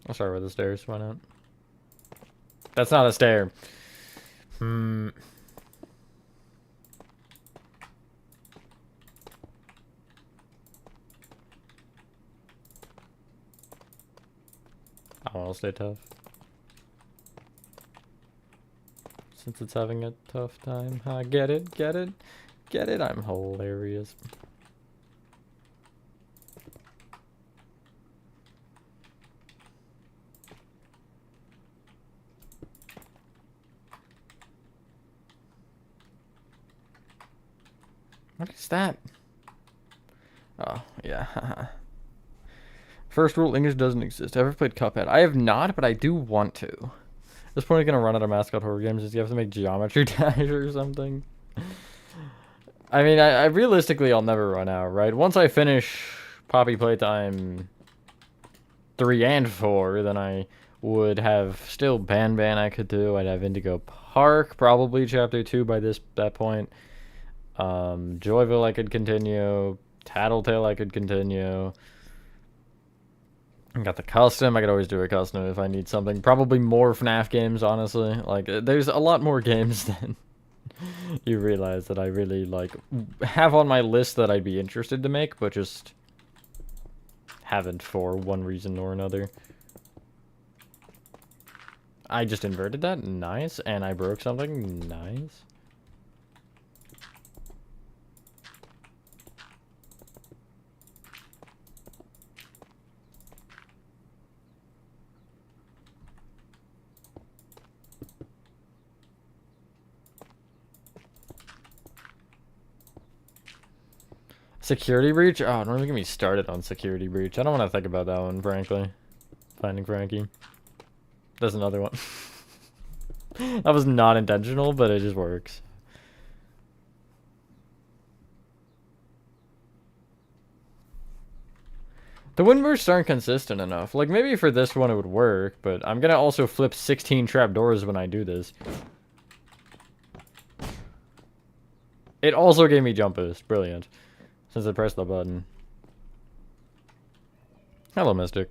I'll start with the stairs, why not? That's not a stair. I'll stay tough. Since it's having a tough time. Get it, get it, get it, I'm hilarious. What is that? Oh, yeah. First rule, English doesn't exist. Ever played Cuphead? I have not, but I do want to. At this point, I'm gonna run out of mascot horror games. Is you have to make Geometry Dash or something? I mean, I realistically, I'll never run out, right? Once I finish Poppy Playtime 3 and 4, then I would have still Ban I could do. I'd have Indigo Park, probably Chapter 2 by that point. Joyville I could continue. Tattletale I could continue. I got the custom. I could always do a custom if I need something. Probably more FNAF games, honestly. Like, there's a lot more games than you realize that I really, like, have on my list that I'd be interested to make, but just haven't for one reason or another. I just inverted that. Nice. And I broke something. Nice. Security breach? Oh, don't even get me started on security breach. I don't want to think about that one, frankly. Finding Frankie. There's another one. That was not intentional, but it just works. The wind bursts aren't consistent enough. Like, maybe for this one it would work, but I'm gonna also flip 16 trapdoors when I do this. It also gave me jump boost. Brilliant. Since I pressed the button. Hello, Mystic.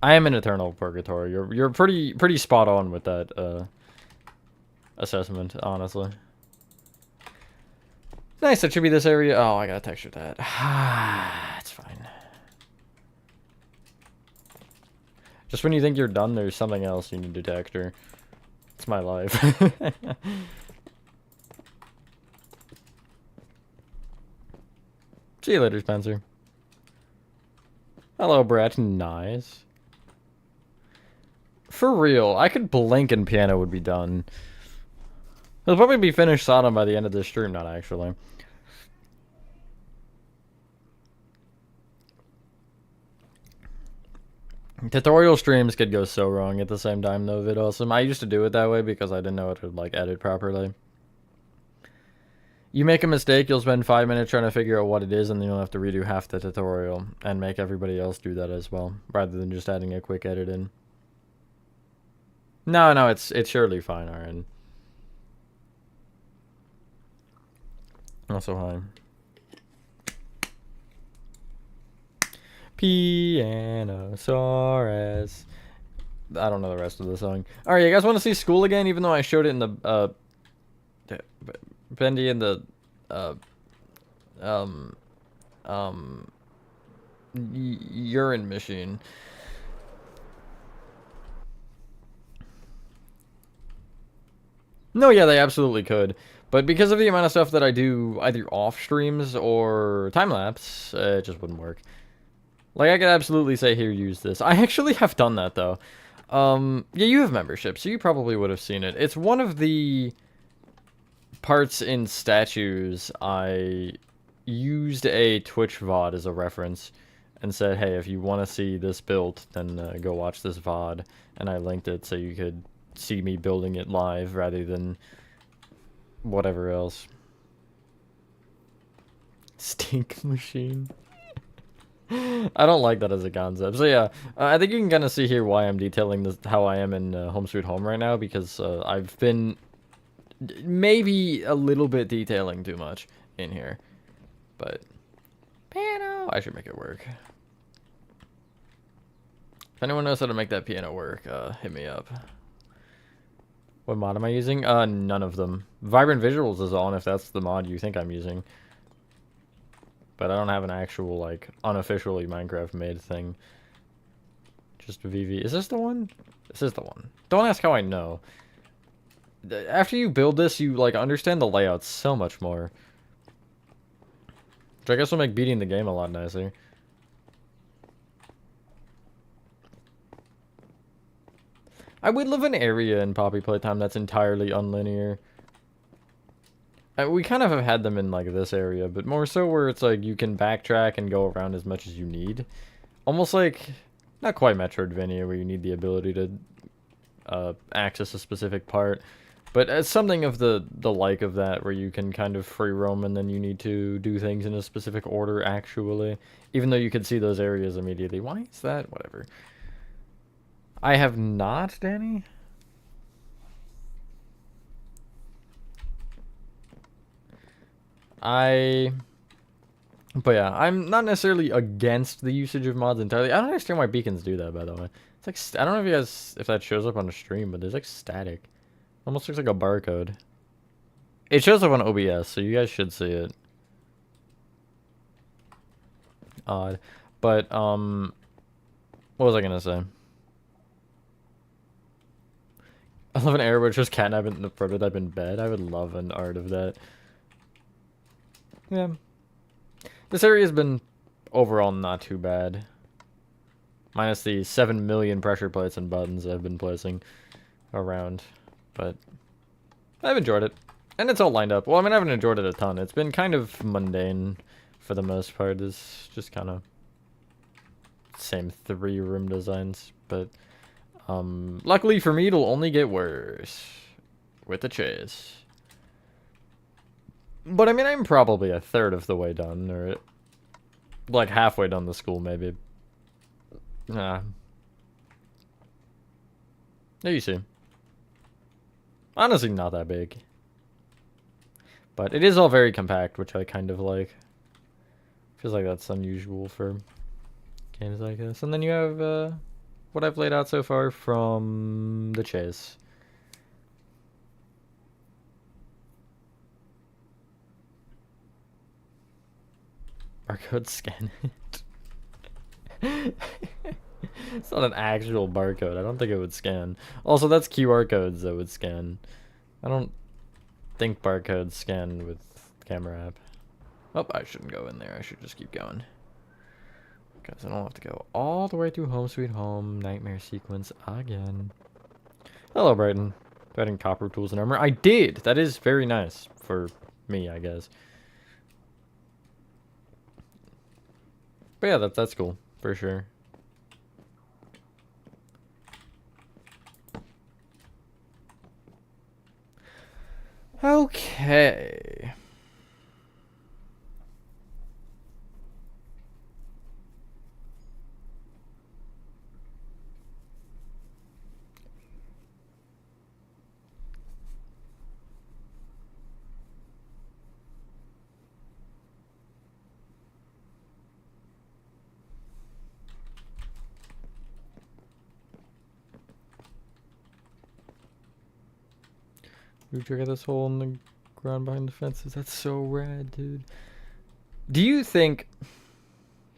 I am in eternal purgatory. You're pretty spot on with that assessment, honestly. Nice, that should be this area. Oh, I gotta texture that. It's fine. Just when you think you're done, there's something else you need to texture. It's my life. See you later, Spencer. Hello, Brett. Nice. For real, I could blink and piano would be done. It'll probably be finished Sodom by the end of this stream, not actually. Tutorial streams could go so wrong at the same time, though, VidAwesome. I used to do it that way because I didn't know how to, like, edit properly. You make a mistake, you'll spend 5 minutes trying to figure out what it is, and then you'll have to redo half the tutorial and make everybody else do that as well, rather than just adding a quick edit in. No, it's surely fine, Aaron. Also, hi. Pianosaurus. I don't know the rest of the song. Alright, you guys want to see school again, even though I showed it in the, Bendy in the, urine machine. No, yeah, they absolutely could. But because of the amount of stuff that I do either off streams or time-lapse, it just wouldn't work. Like, I could absolutely say, here, use this. I actually have done that, though. Yeah, you have membership, so you probably would have seen it. It's one of the parts in statues. I used a Twitch VOD as a reference and said, hey, if you want to see this built, then go watch this VOD. And I linked it so you could see me building it live rather than whatever else. Stink machine. I don't like that as a concept. So yeah, I think you can kind of see here why I'm detailing this, how I am in Home Sweet Home right now, because I've been maybe a little bit detailing too much in here. But piano, I should make it work. If anyone knows how to make that piano work, hit me up. What mod am I using? None of them. Vibrant Visuals is on if that's the mod you think I'm using. But I don't have an actual, like, unofficially Minecraft made thing. Just VV. Is this the one? This is the one. Don't ask how I know. After you build this, you, like, understand the layout so much more. Which I guess will make beating the game a lot nicer. I would live in an area in Poppy Playtime that's entirely unlinear. We kind of have had them in, like, this area, but more so where it's, like, you can backtrack and go around as much as you need. Almost like, not quite Metroidvania, where you need the ability to access a specific part, but as something of the like of that, where you can kind of free roam and then you need to do things in a specific order, actually. Even though you can see those areas immediately. Why is that? Whatever. I have not, Danny? But yeah, I'm not necessarily against the usage of mods entirely. I don't understand why beacons do that, by the way. It's like, I don't know if you guys, if that shows up on the stream, but there's like static. Almost looks like a barcode. It shows up on OBS, so you guys should see it. Odd. But, what was I gonna say? I love an era where it's just catnap in the prototype in bed. I would love an art of that. Yeah. This area has been overall not too bad. Minus the 7 million pressure plates and buttons I've been placing around. But I've enjoyed it. And it's all lined up. Well, I mean, I haven't enjoyed it a ton. It's been kind of mundane for the most part. It's just kind of same 3 room designs. But luckily for me, it'll only get worse with the chase. But I mean, I'm probably a third of the way done, or like halfway done the school, maybe. Nah. There you see. Honestly, not that big. But it is all very compact, which I kind of like. Feels like that's unusual for games like this. And then you have what I've laid out so far from the chase. Barcode scan it. It's not an actual barcode. I don't think it would scan. Also, that's QR codes that would scan. I don't think barcodes scan with camera app. Oh, I shouldn't go in there. I should just keep going. Because I don't have to go all the way through Home Sweet Home Nightmare Sequence again. Hello, Brighton. Getting copper tools and armor. I did! That is very nice for me, I guess. But yeah, that's cool. For sure. Okay. You check out this hole in the ground behind the fences. That's so rad, dude. Do you think...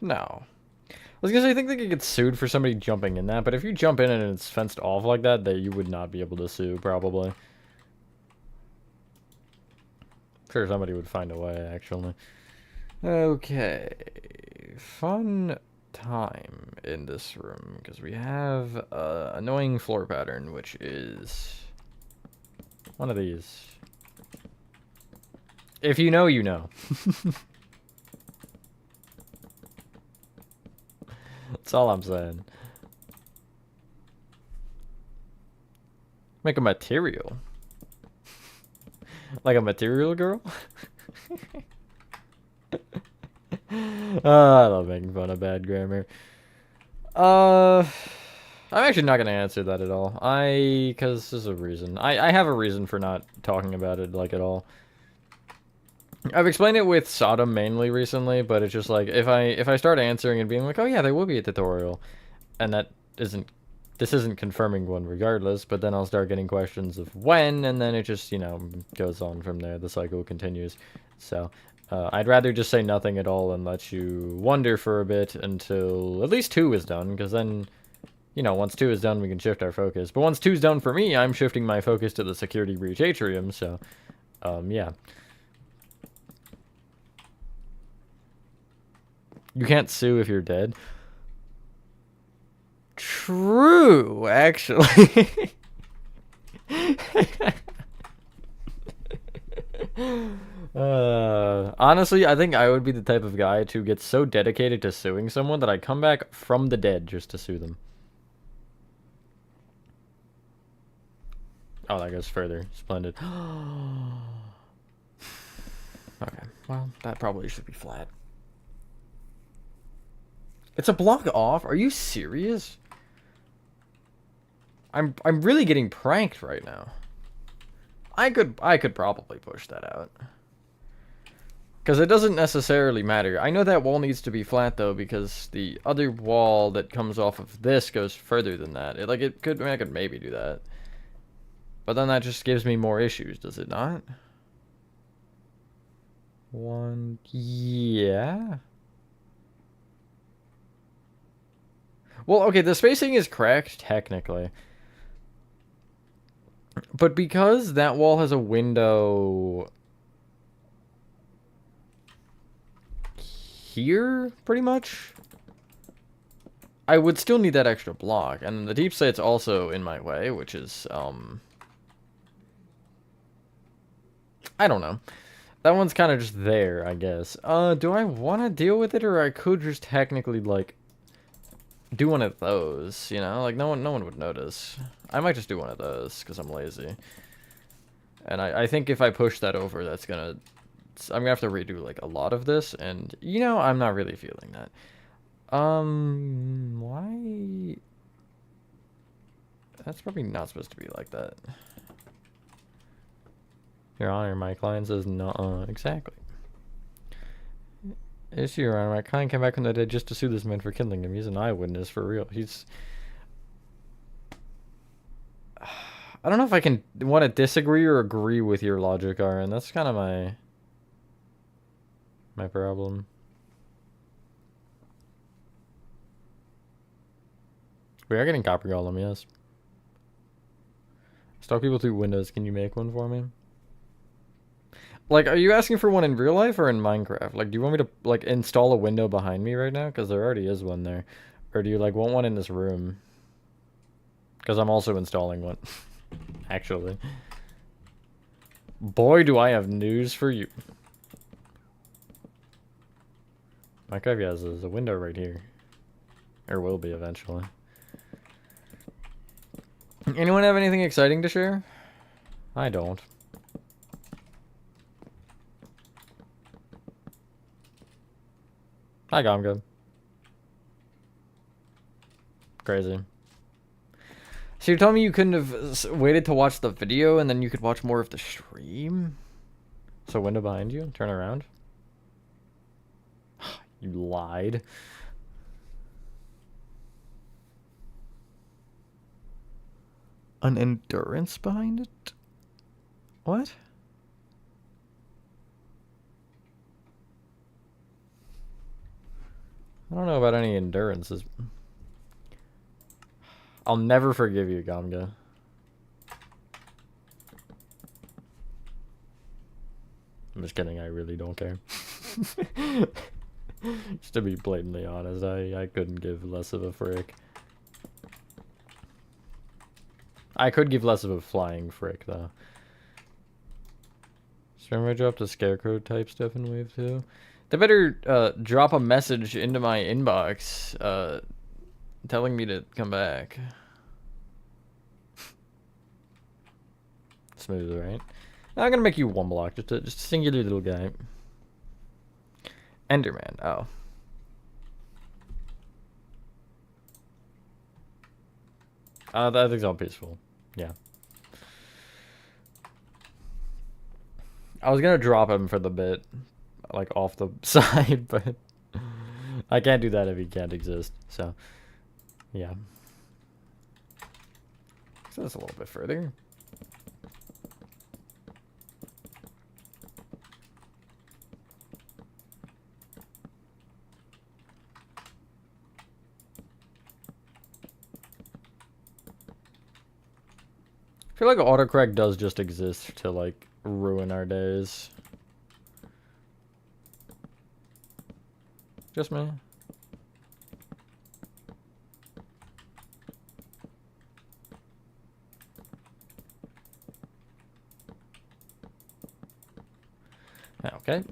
No. I was gonna say, I think they could get sued for somebody jumping in that, but if you jump in and it's fenced off like that, you would not be able to sue, probably. Sure, somebody would find a way, actually. Okay. Fun time in this room, because we have an annoying floor pattern, which is... one of these. If you know, you know. That's all I'm saying. Make a material. Like a material girl? I love making fun of bad grammar. I'm actually not going to answer that at all. Because there's a reason. I have a reason for not talking about it, like, at all. I've explained it with Sodom mainly recently, but it's just like, if I start answering and being like, oh yeah, there will be a tutorial, and this isn't confirming one regardless, but then I'll start getting questions of when, and then it just, you know, goes on from there. The cycle continues. So, I'd rather just say nothing at all and let you wonder for a bit until at least 2 is done, because then, you know, once 2 is done, we can shift our focus. But once 2 is done for me, I'm shifting my focus to the security breach atrium, so, yeah. You can't sue if you're dead. True, actually. Honestly, I think I would be the type of guy to get so dedicated to suing someone that I come back from the dead just to sue them. Oh, that goes further. Splendid. Okay, well, that probably should be flat. It's a block off? Are you serious? I'm really getting pranked right now. I could probably push that out. Because it doesn't necessarily matter. I know that wall needs to be flat though, because the other wall that comes off of this goes further than that. I could maybe do that. But then that just gives me more issues, does it not? Yeah. Well, okay, the spacing is correct, technically. But because that wall has a window here, pretty much, I would still need that extra block. And the deep site's also in my way, which is, I don't know. That one's kind of just there, I guess. Do I want to deal with it, or I could just technically, like, do one of those, you know? Like, no one would notice. I might just do one of those, because I'm lazy. And I think if I push that over, that's gonna... I'm gonna have to redo, like, a lot of this, and, you know, I'm not really feeling that. Why... That's probably not supposed to be like that. Your Honor, my client says no. Exactly. Issue, Your Honor, my client came back from the dead just to sue this man for killing him. He's an eyewitness, for real. He's... I don't know if I can want to disagree or agree with your logic, Aaron. That's kind of my problem. We are getting copper golem, yes. Stalk people through windows. Can you make one for me? Like, are you asking for one in real life or in Minecraft? Like, do you want me to, like, install a window behind me right now? Because there already is one there. Or do you, like, want one in this room? Because I'm also installing one. Actually. Boy, do I have news for you. Minecraft, yes, there's a window right here. Or will be eventually. Anyone have anything exciting to share? I don't. Hi, Gomgo. Crazy. So you're telling me you couldn't have waited to watch the video and then you could watch more of the stream? So window behind you? Turn around? You lied. An endurance behind it? What? I don't know about any endurances. I'll never forgive you, Gamga. I'm just kidding, I really don't care. Just to be blatantly honest, I couldn't give less of a frick. I could give less of a flying frick, though. So remember I dropped a scarecrow type stuff in wave 2? They better drop a message into my inbox telling me to come back. Smooth, right? Now I'm gonna make you one block, just a singular little guy. Enderman, oh. That thing's all peaceful. Yeah. I was gonna drop him for the bit, like off the side, but I can't do that if he can't exist, so yeah. So that's a little bit further. I feel like autocorrect does just exist to, like, ruin our days. Just me. Okay.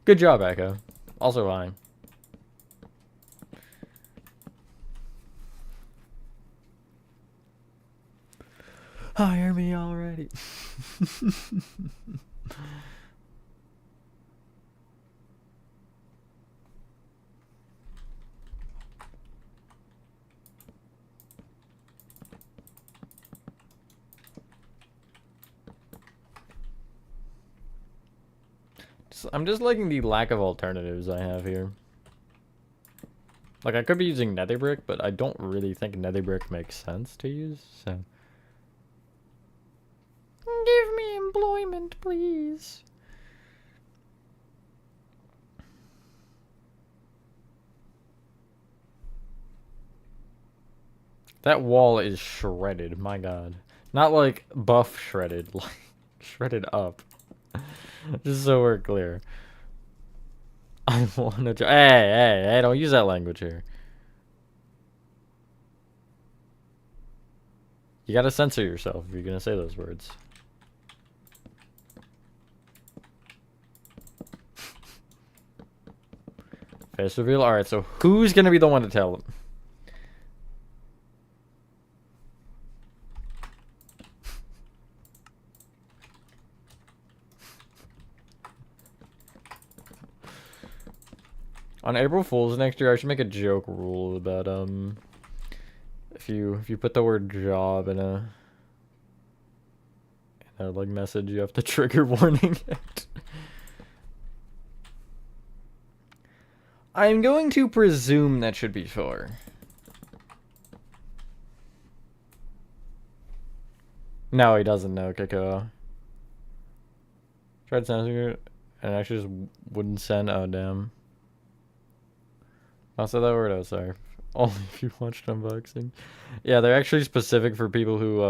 Good job, Echo. Also, I. Hire me already. I'm just liking the lack of alternatives I have here. Like, I could be using nether brick, but I don't really think nether brick makes sense to use, so. Give me employment, please. That wall is shredded, my god. Not like buff shredded, like shredded up. Just so we're clear. I wanna hey, don't use that language here. You gotta censor yourself if you're gonna say those words. Face reveal. All right, so who's gonna be the one to tell them? On April Fool's next year, I should make a joke rule about if you put the word job in a like message, you have to trigger warning it. I'm going to presume that should be 4. No, he doesn't know, Kiko. Tried sending it and actually just wouldn't send. Oh, damn. I'll say that word. Oh, sorry. Only if you watched unboxing. Yeah, they're actually specific for people who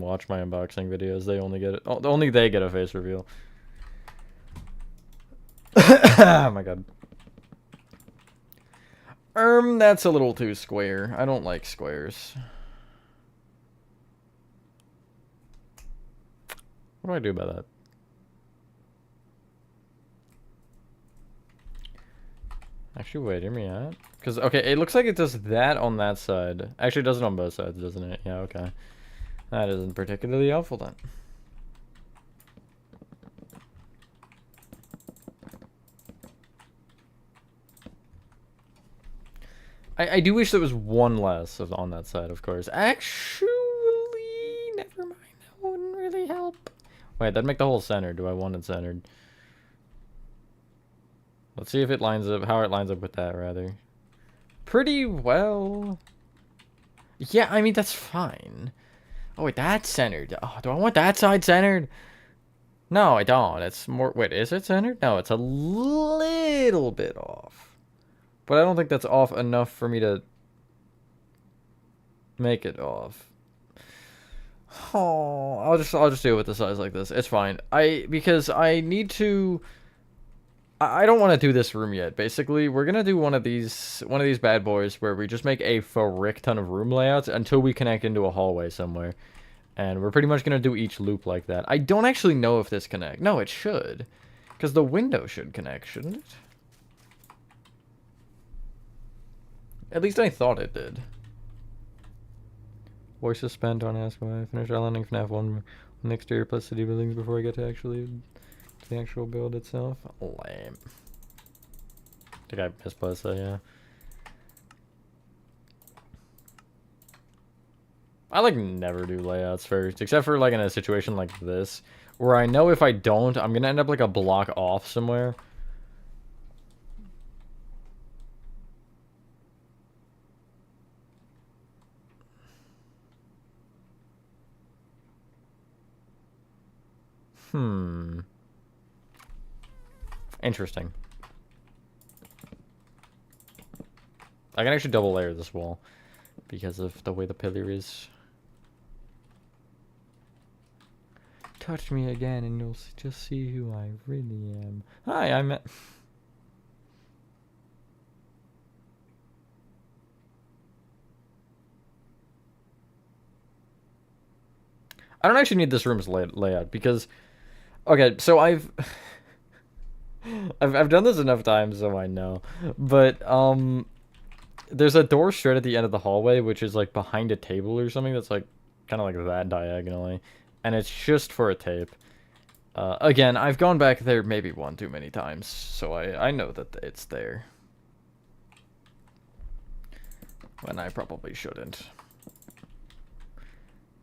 watch my unboxing videos. They only get it. Only they get a face reveal. Oh my god. That's a little too square. I don't like squares. What do I do about that? Actually, wait, hear me out. Because, okay, it looks like it does that on that side. Actually, it does it on both sides, doesn't it? Yeah, okay. That isn't particularly helpful then. I do wish there was one less on that side, of course. Actually, never mind. That wouldn't really help. Wait, that'd make the whole centered. Do I want it centered? Let's see if it lines up, how it lines up with that, rather. Pretty well. Yeah, I mean, that's fine. Oh, wait, that's centered. Oh, do I want that side centered? No, I don't. It's more... Wait, is it centered? No, it's a little bit off. But I don't think that's off enough for me to make it off. Oh, I'll just do it with the size like this. It's fine. Because I need to... I don't want to do this room yet. Basically, we're gonna do one of these bad boys where we just make a frick ton of room layouts until we connect into a hallway somewhere. And we're pretty much gonna do each loop like that. I don't actually know if this connects. No, it should. Because the window should connect, shouldn't it? At least I thought it did. Voice suspend, don't ask why. I finished outlining FNAF 1 on the exterior plus city buildings before I get to actually the actual build itself. Lame. I think I misplaced that, yeah. I like never do layouts first, except for like in a situation like this, where I know if I don't, I'm gonna end up like a block off somewhere. Interesting. I can actually double layer this wall because of the way the pillar is. Touch me again and you'll just see who I really am. Hi, I'm... I don't actually need this room's layout because... Okay, so I've done this enough times, so I know. But, there's a door straight at the end of the hallway, which is, like, behind a table or something that's, like, kind of like that diagonally. And it's just for a tape. Again, I've gone back there maybe one too many times, so I know that it's there. When I probably shouldn't.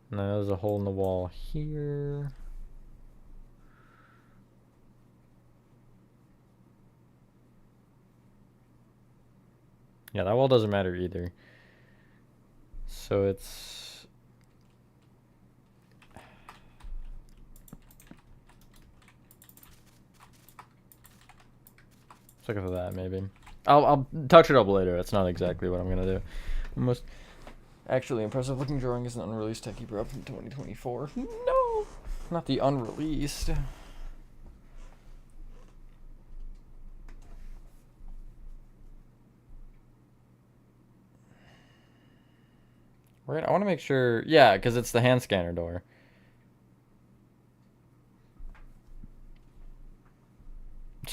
Now there's a hole in the wall here. Yeah, that wall doesn't matter either. So it's... Let's look at that, maybe. I'll touch it up later. That's not exactly what I'm gonna do. Most actually impressive looking drawing is an unreleased techie prop from 2024. No! Not the unreleased. Right, I want to make sure... Yeah, because it's the hand scanner door.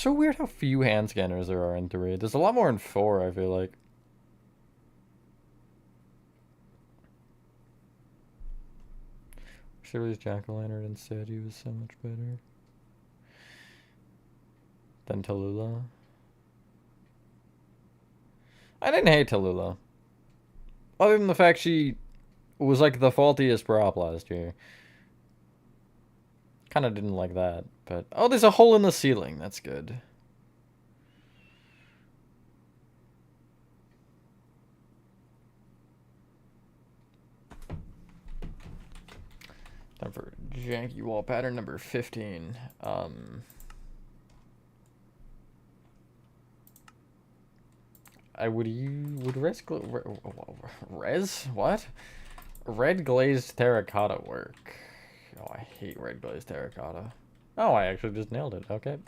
so weird how few hand scanners there are in 3. There's a lot more in 4, I feel like. Should have used Jack-o'-lantern instead. He was so much better than Tallulah. I didn't hate Tallulah. Other than the fact she was like the faultiest prop last year. Kind of didn't like that, but... Oh, there's a hole in the ceiling. That's good. Time for janky wall pattern number 15. Would red glazed terracotta work? Oh, I hate red glazed terracotta. Oh, I actually just nailed it. Okay.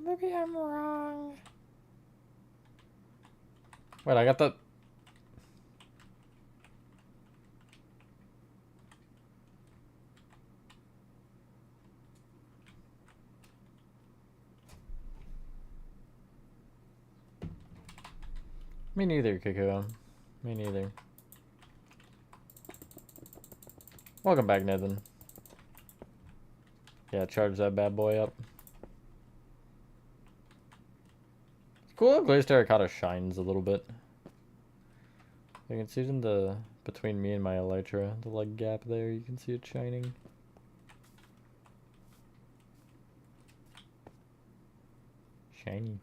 Maybe I'm wrong. Wait, I got the... Me neither, Kiko. Me neither. Welcome back, Nathan. Yeah, charge that bad boy up. It's cool how glazed terracotta shines a little bit. You can see it in the... between me and my elytra. The like gap there, you can see it shining. Shiny.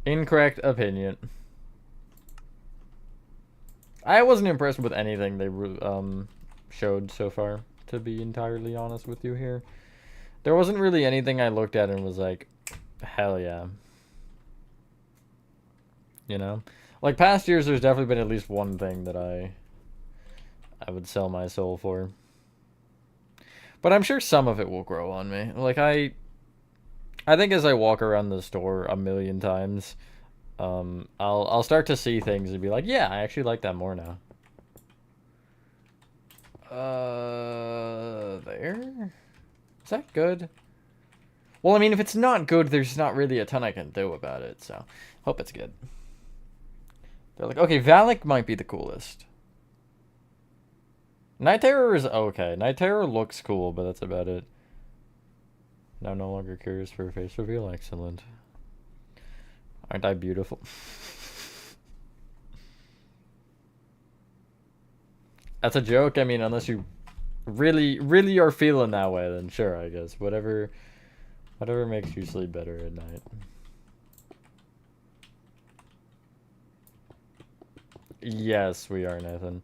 Incorrect opinion. I wasn't impressed with anything they showed so far, to be entirely honest with you here. There wasn't really anything I looked at and was like, hell yeah. You know? Like past years, there's definitely been at least one thing that I would sell my soul for. But I'm sure some of it will grow on me. Like I think as I walk around the store a million times, I'll start to see things and be like, yeah, I actually like that more now. There? Is that good? Well, I mean, if it's not good, there's not really a ton I can do about it, so hope it's good. They're like, okay, Valak might be the coolest. Night Terror is okay. Night Terror looks cool, but that's about it. Now no longer curious for a face reveal. Excellent. Aren't I beautiful? That's a joke. I mean, unless you really are feeling that way, then sure, I guess. Whatever makes you sleep better at night. Yes, we are, Nathan.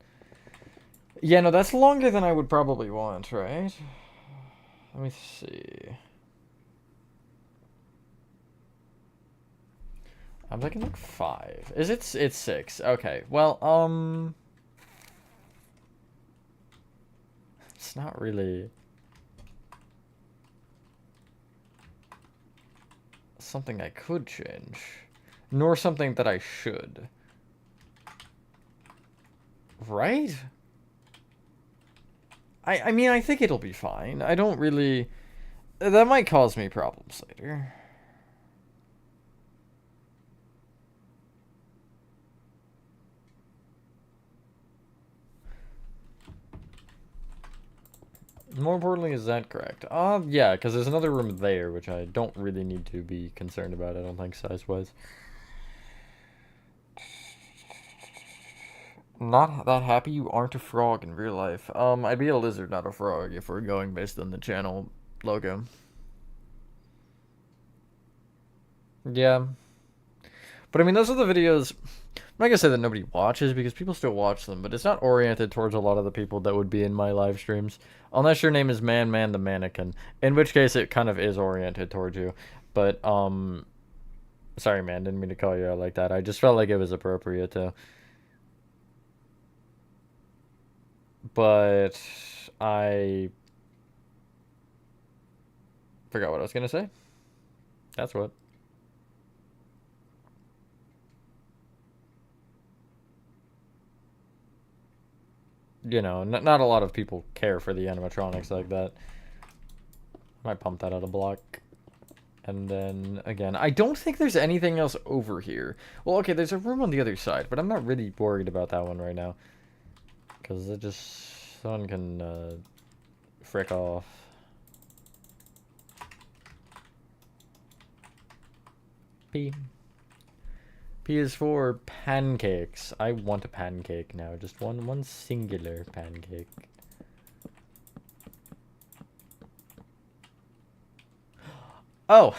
Yeah, no, that's longer than I would probably want, right? Let me see. I'm thinking like 5. It's 6. Okay. Well, it's not really something I could change, nor something that I should. Right? I mean, I think it'll be fine. I don't really... That might cause me problems later. More importantly, is that correct? Yeah, because there's another room there, which I don't really need to be concerned about, I don't think, size-wise. Not that happy you aren't a frog in real life. I'd be a lizard, not a frog, if we're going based on the channel logo. Yeah. But I mean, those are the videos... I'm not gonna say that nobody watches, because people still watch them, but it's not oriented towards a lot of the people that would be in my live streams. Unless your name is Man the Mannequin, in which case it kind of is oriented towards you. But, sorry, man, didn't mean to call you out like that. I just felt like it was appropriate to... but I forgot what I was gonna say. That's what. You know, not a lot of people care for the animatronics like that. I might pump that out a block. And then, again, I don't think there's anything else over here. Well, okay, there's a room on the other side, but I'm not really worried about that one right now. Because it just... someone can, frick off. P. P is for pancakes. I want a pancake now. Just one singular pancake. Oh!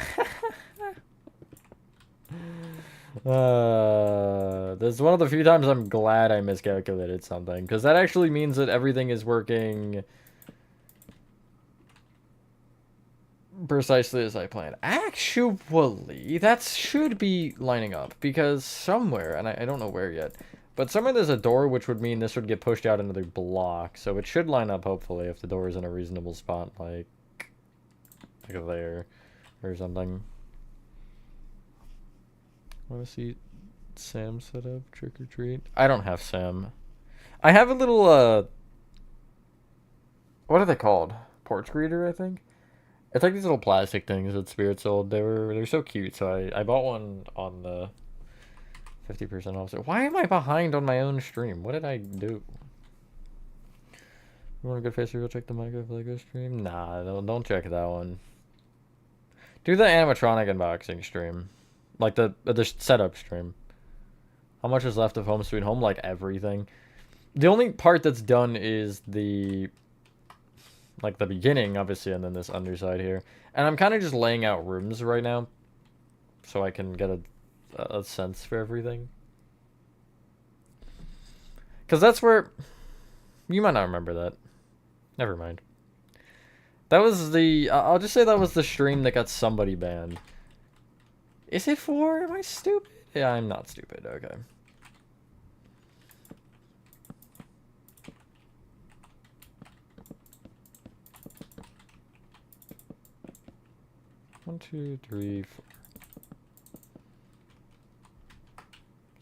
This is one of the few times I'm glad I miscalculated something. Because that actually means that everything is working precisely as I planned. Actually, that should be lining up. Because somewhere, and I don't know where yet, but somewhere there's a door, which would mean this would get pushed out another block. So it should line up, hopefully, if the door is in a reasonable spot, like there. Or something. Want to see Sam set up trick or treat? I don't have Sam. I have a little what are they called? Porch greeter, I think. It's like these little plastic things that Spirit sold. They're so cute. So I bought one on the 50% off. So why am I behind on my own stream? What did I do? You want a good face reveal? Check the Minecraft Lego stream. Nah, don't check that one. Do the animatronic unboxing stream. Like the setup stream. How much is left of Home Sweet Home? Like everything. The only part that's done is the beginning, obviously, and then this underside here. And I'm kind of just laying out rooms right now. So I can get a sense for everything. Because that's where... You might not remember that. Never mind. That was the... I'll just say that was the stream that got somebody banned. Is it 4? Am I stupid? Yeah, I'm not stupid. Okay. One, two, three, 4.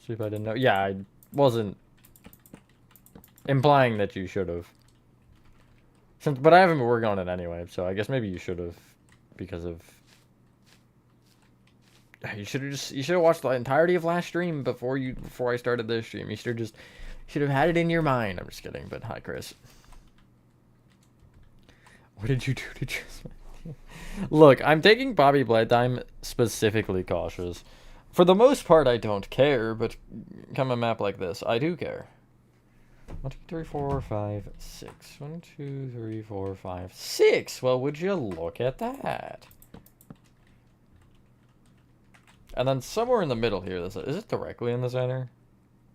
See if I didn't know. Yeah, I wasn't implying that you should have. But I haven't been working on it anyway, so I guess maybe you should have, because of... You should have watched the entirety of last stream before I started this stream. You should have had it in your mind. I'm just kidding, but hi, Chris. What did you do to just... Look, I'm taking Poppy Playtime specifically cautious. For the most part, I don't care, but come a map like this, I do care. 1, 2, 3, 4, 5, 6. 1, 2, 3, 4, 5, 6. Well, would you look at that? And then somewhere in the middle here, is it directly in the center?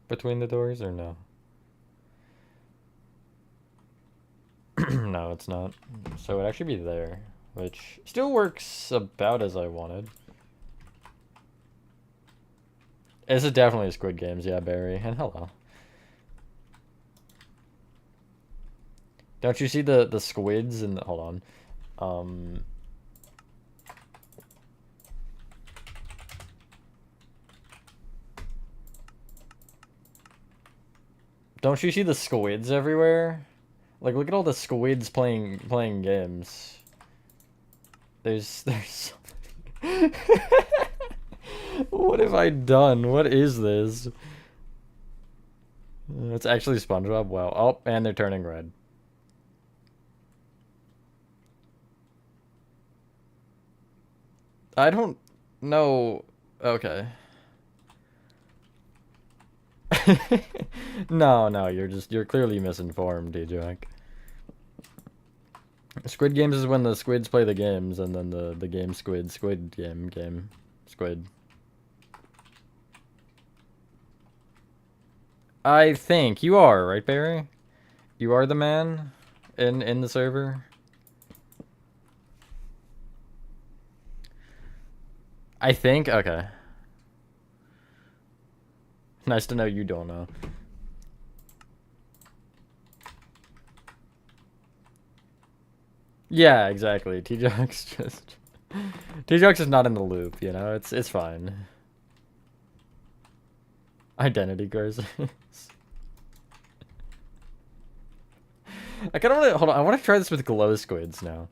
Between the doors, or no? No, it's not. So it'd actually be there, which still works about as I wanted. This is definitely Squid Games, yeah, Barry. And hello. Don't you see the squids in the... Hold on. Don't you see the squids everywhere? Like, look at all the squids playing games. There's so many. What have I done? What is this? It's actually SpongeBob. Wow. Oh, and they're turning red. I don't know. Okay. No, you're clearly misinformed, DJ. Squid Games is when the squids play the games, and then the game squid game squid. I think you are, right, Barry? You are the man in the server. I think. Okay. Nice to know you don't know. Yeah, exactly. T-Jock's just... T-Jock's is not in the loop, you know? It's fine. Identity crisis. I kind of want to... Hold on, I want to try this with glow squids now.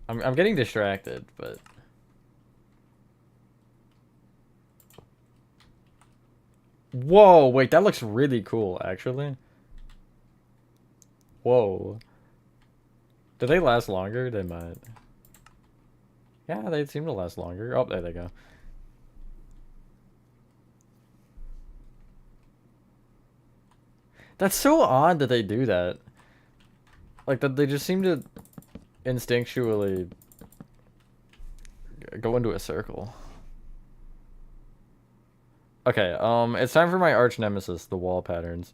I'm getting distracted, but... Whoa, wait, that looks really cool, actually. Whoa. Do they last longer? They might. Yeah, they seem to last longer. Oh, there they go. That's so odd that they do that. Like, that they just seem to instinctually go into a circle. Okay, it's time for my arch nemesis, the wall patterns.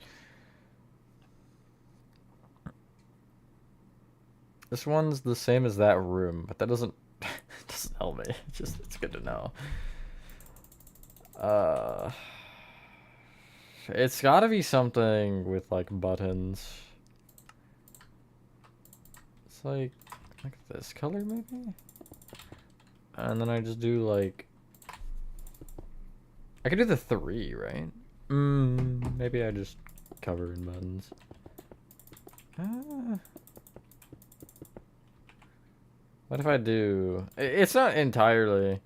This one's the same as that room, but that doesn't doesn't help me. It's good to know. It's gotta be something with like buttons. It's like this color maybe? And then I just do like I could do the 3, right? Maybe I just cover in buttons. What if I do... It's not entirely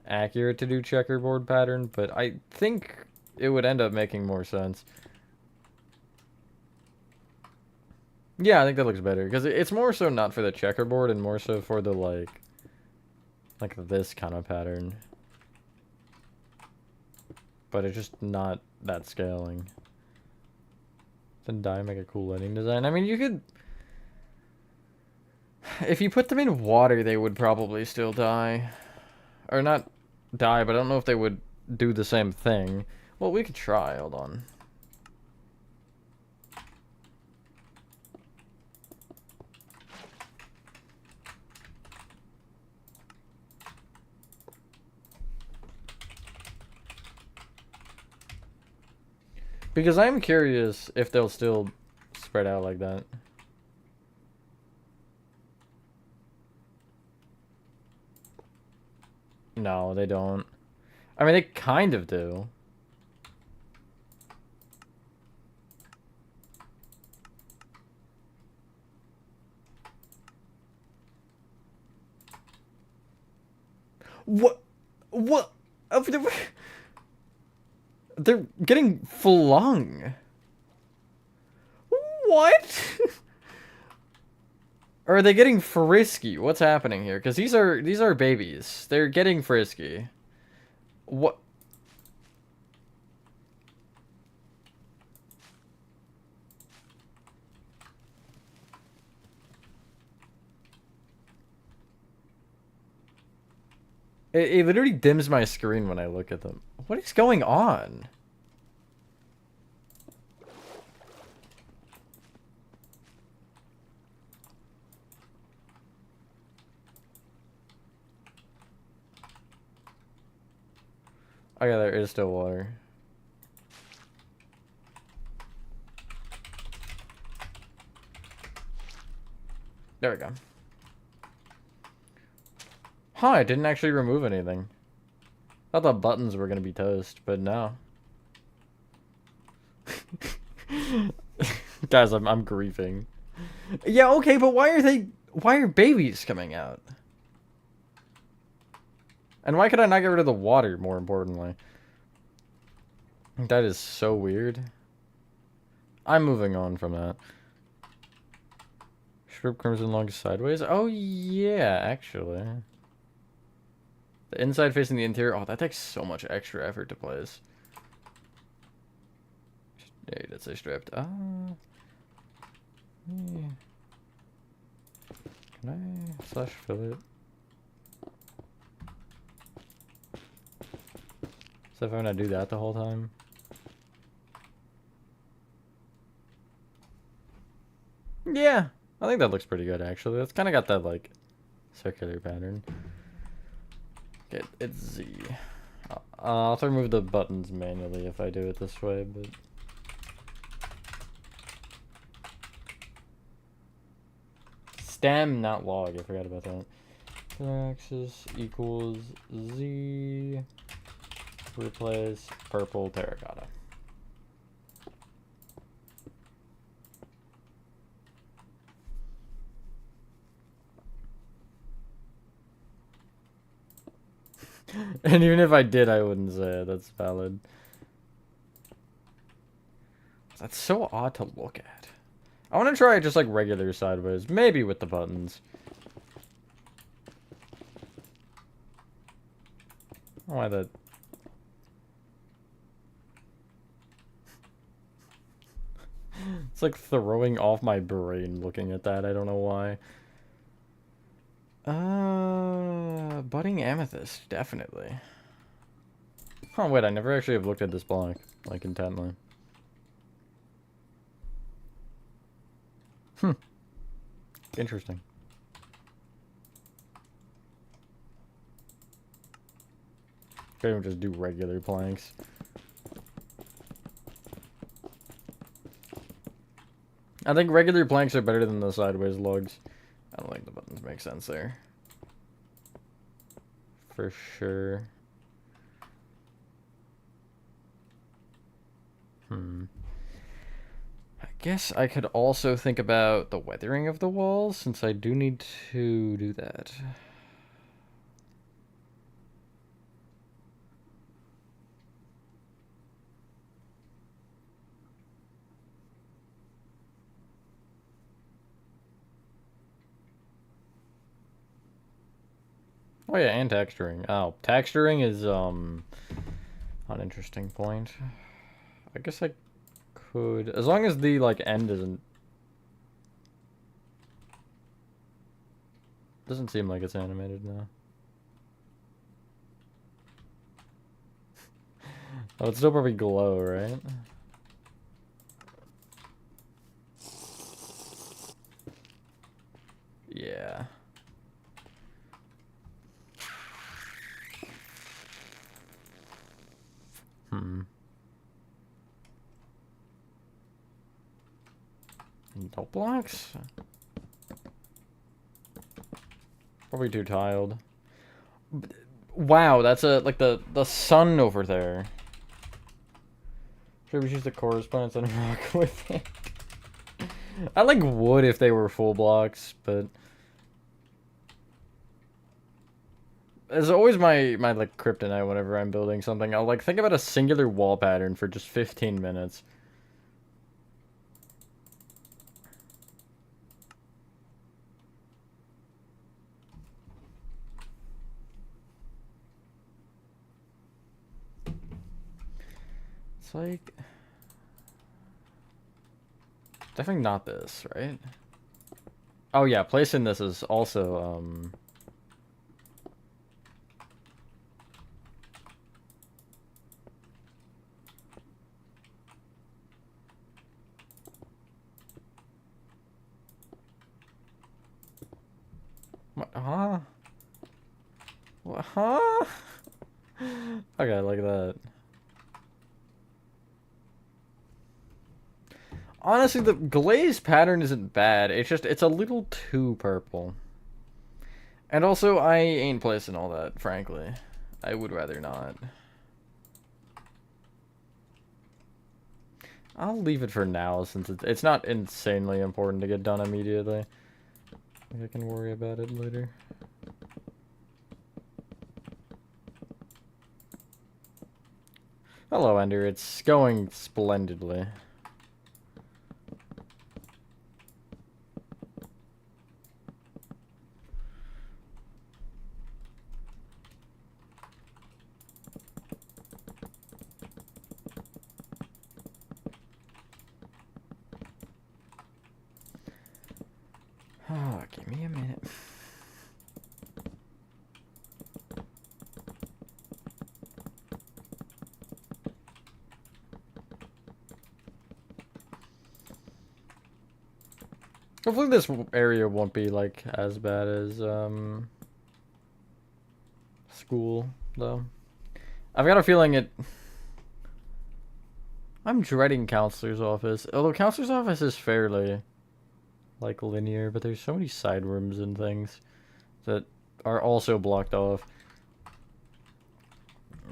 accurate to do checkerboard pattern, but I think it would end up making more sense. Yeah, I think that looks better, because it's more so not for the checkerboard and more so for the, like this kind of pattern. But it's just not that scaling. Then dye make a cool lighting design. I mean, you could... If you put them in water, they would probably still die. Or not die, but I don't know if they would do the same thing. Well, we could try. Hold on. Because I'm curious if they'll still spread out like that. No, they don't. I mean, they kind of do. What? What? They're getting flung. What? Or are they getting frisky? What's happening here? Because these are babies. They're getting frisky. What? It literally dims my screen when I look at them. What is going on? Oh yeah, there is still water. There we go. Huh, I didn't actually remove anything. I thought the buttons were gonna be toast, but no. Guys, I'm grieving. Yeah, okay, but why are babies coming out? And why could I not get rid of the water, more importantly? That is so weird. I'm moving on from that. Strip crimson long sideways? Oh, yeah, actually. The inside facing the interior. Oh, that takes so much extra effort to place. Yeah, let's say stripped. Yeah. Can I slash fillet? So if I'm gonna do that the whole time. Yeah, I think that looks pretty good actually. It's kind of got that like circular pattern. Okay, it's Z. I'll have to remove the buttons manually if I do it this way, but stem, not log. I forgot about that. Axis equals Z. Replace purple terracotta. And even if I did, I wouldn't say it. That's valid. That's so odd to look at. I want to try it just like regular sideways. Maybe with the buttons. Why that? It's like throwing off my brain looking at that. I don't know why. Budding amethyst, definitely. Oh wait, I never actually have looked at this block, like, intently. Interesting. Can't even just do regular planks. I think regular planks are better than the sideways logs. I don't think the buttons make sense there. For sure. I guess I could also think about the weathering of the walls, since I do need to do that. Oh yeah, and texturing. Oh, texturing is an interesting point. I guess I could, as long as the like end doesn't seem like it's animated now. Oh, it's still probably glow, right? Yeah. No blocks? Probably too tiled. Wow, that's like the sun over there. Should we use the correspondence and rock with it? I like wood if they were full blocks, but it's always my like kryptonite whenever I'm building something. I'll like think about a singular wall pattern for just 15 minutes. It's like definitely not this, right? Oh yeah, placing this is also what, huh? What, huh? Okay, like that. Honestly, the glaze pattern isn't bad. It's just, it's a little too purple. And also, I ain't placing all that, frankly. I would rather not. I'll leave it for now, since it's not insanely important to get done immediately. I can worry about it later. Hello, Ender. It's going splendidly. Oh, give me a minute. Hopefully this area won't be like as bad as school though. I've got a feeling it. I'm dreading counselor's office. Although counselor's office is fairly like linear, but there's so many side rooms and things that are also blocked off.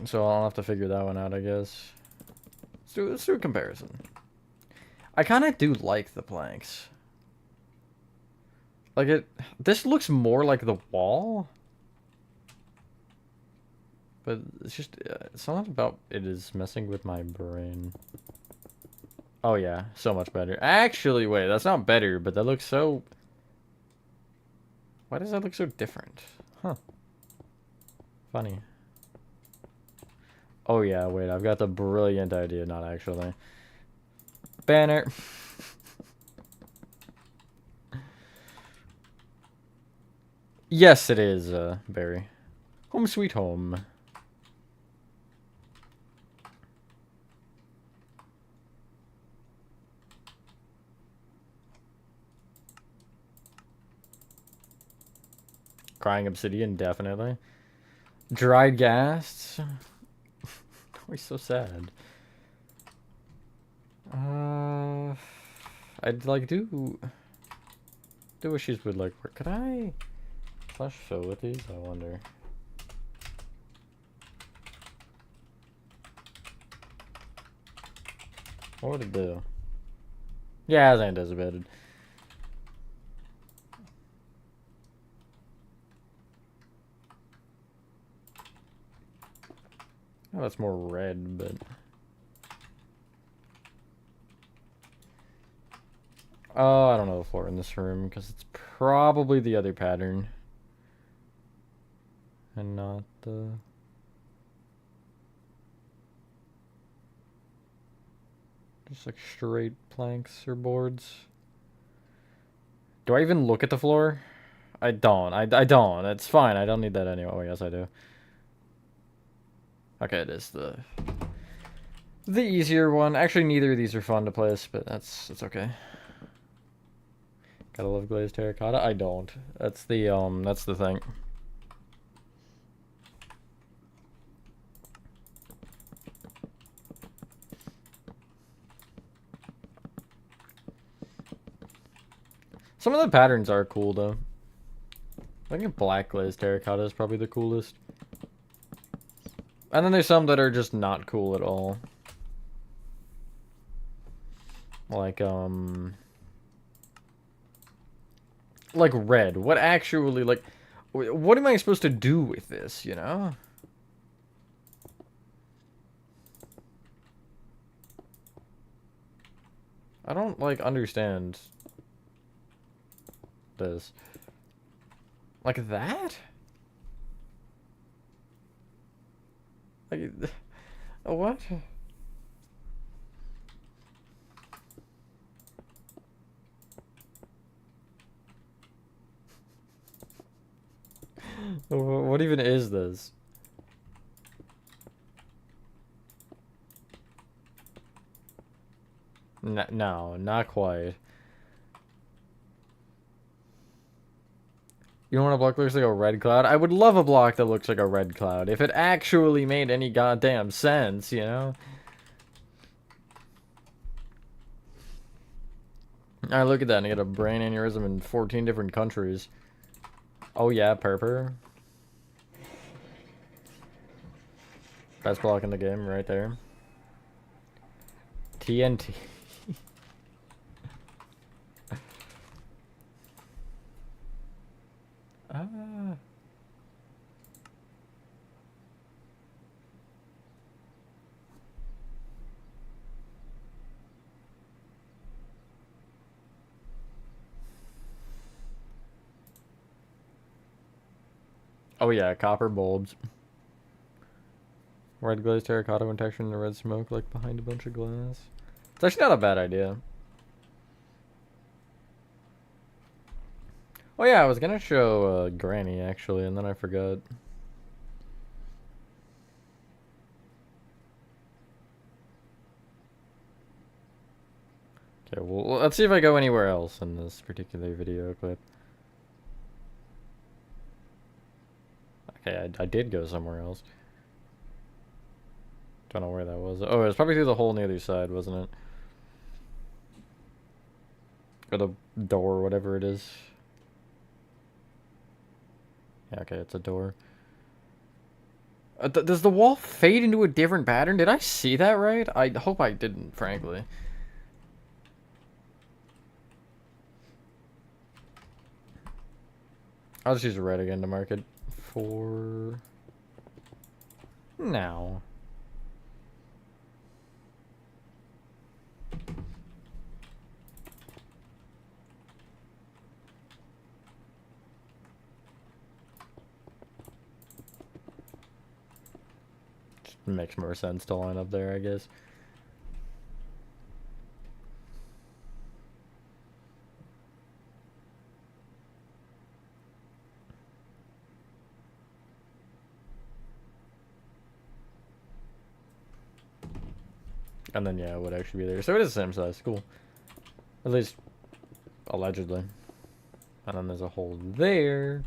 So I'll have to figure that one out, I guess. Let's do a comparison. I kind of do like the planks. Like this looks more like the wall. But it's just, something about it is messing with my brain. Oh yeah, so much better. Actually, wait, that's not better, but that looks so... Why does that look so different? Huh. Funny. Oh yeah, wait, I've got the brilliant idea, not actually. Banner. Yes, it is, Barry. Home sweet home. Crying obsidian, definitely. Dried gas. Always so sad. I'd like do issues with like could I flash fill with these? I wonder. What would it do? Yeah, as anticipated. Oh, that's more red, but... Oh, I don't know the floor in this room, because it's probably the other pattern. And not the... Just like straight planks or boards. Do I even look at the floor? I don't. I don't. It's fine. I don't need that anyway. Oh, yes, I do. Okay, it is the easier one. Actually, neither of these are fun to place, but it's okay. Gotta love glazed terracotta. I don't. That's the thing. Some of the patterns are cool though. I think black glazed terracotta is probably the coolest. And then there's some that are just not cool at all. Like red. What actually, like, what am I supposed to do with this, you know? I don't, like, understand this. Like that? Like, what? What even is this? No, not quite. You want a block that looks like a red cloud? I would love a block that looks like a red cloud. If it actually made any goddamn sense, you know? Alright, look at that. I get a brain aneurysm in 14 different countries. Oh yeah, Purper. Best block in the game right there. TNT. Oh yeah, copper bulbs. Red glazed terracotta when textured in the red smoke, like behind a bunch of glass. It's actually not a bad idea. Oh yeah, I was gonna show Granny actually, and then I forgot. Okay, well, let's see if I go anywhere else in this particular video clip. Okay, I did go somewhere else. Don't know where that was. Oh, it was probably through the hole on the other side, wasn't it? Or door, whatever it is. Yeah, okay, it's a door. Does the wall fade into a different pattern? Did I see that right? I hope I didn't, frankly. I'll just use red again to mark it for now. Just makes more sense to line up there, I guess. And then, yeah, it would actually be there. So it is the same size. Cool. At least, allegedly. And then there's a hole there.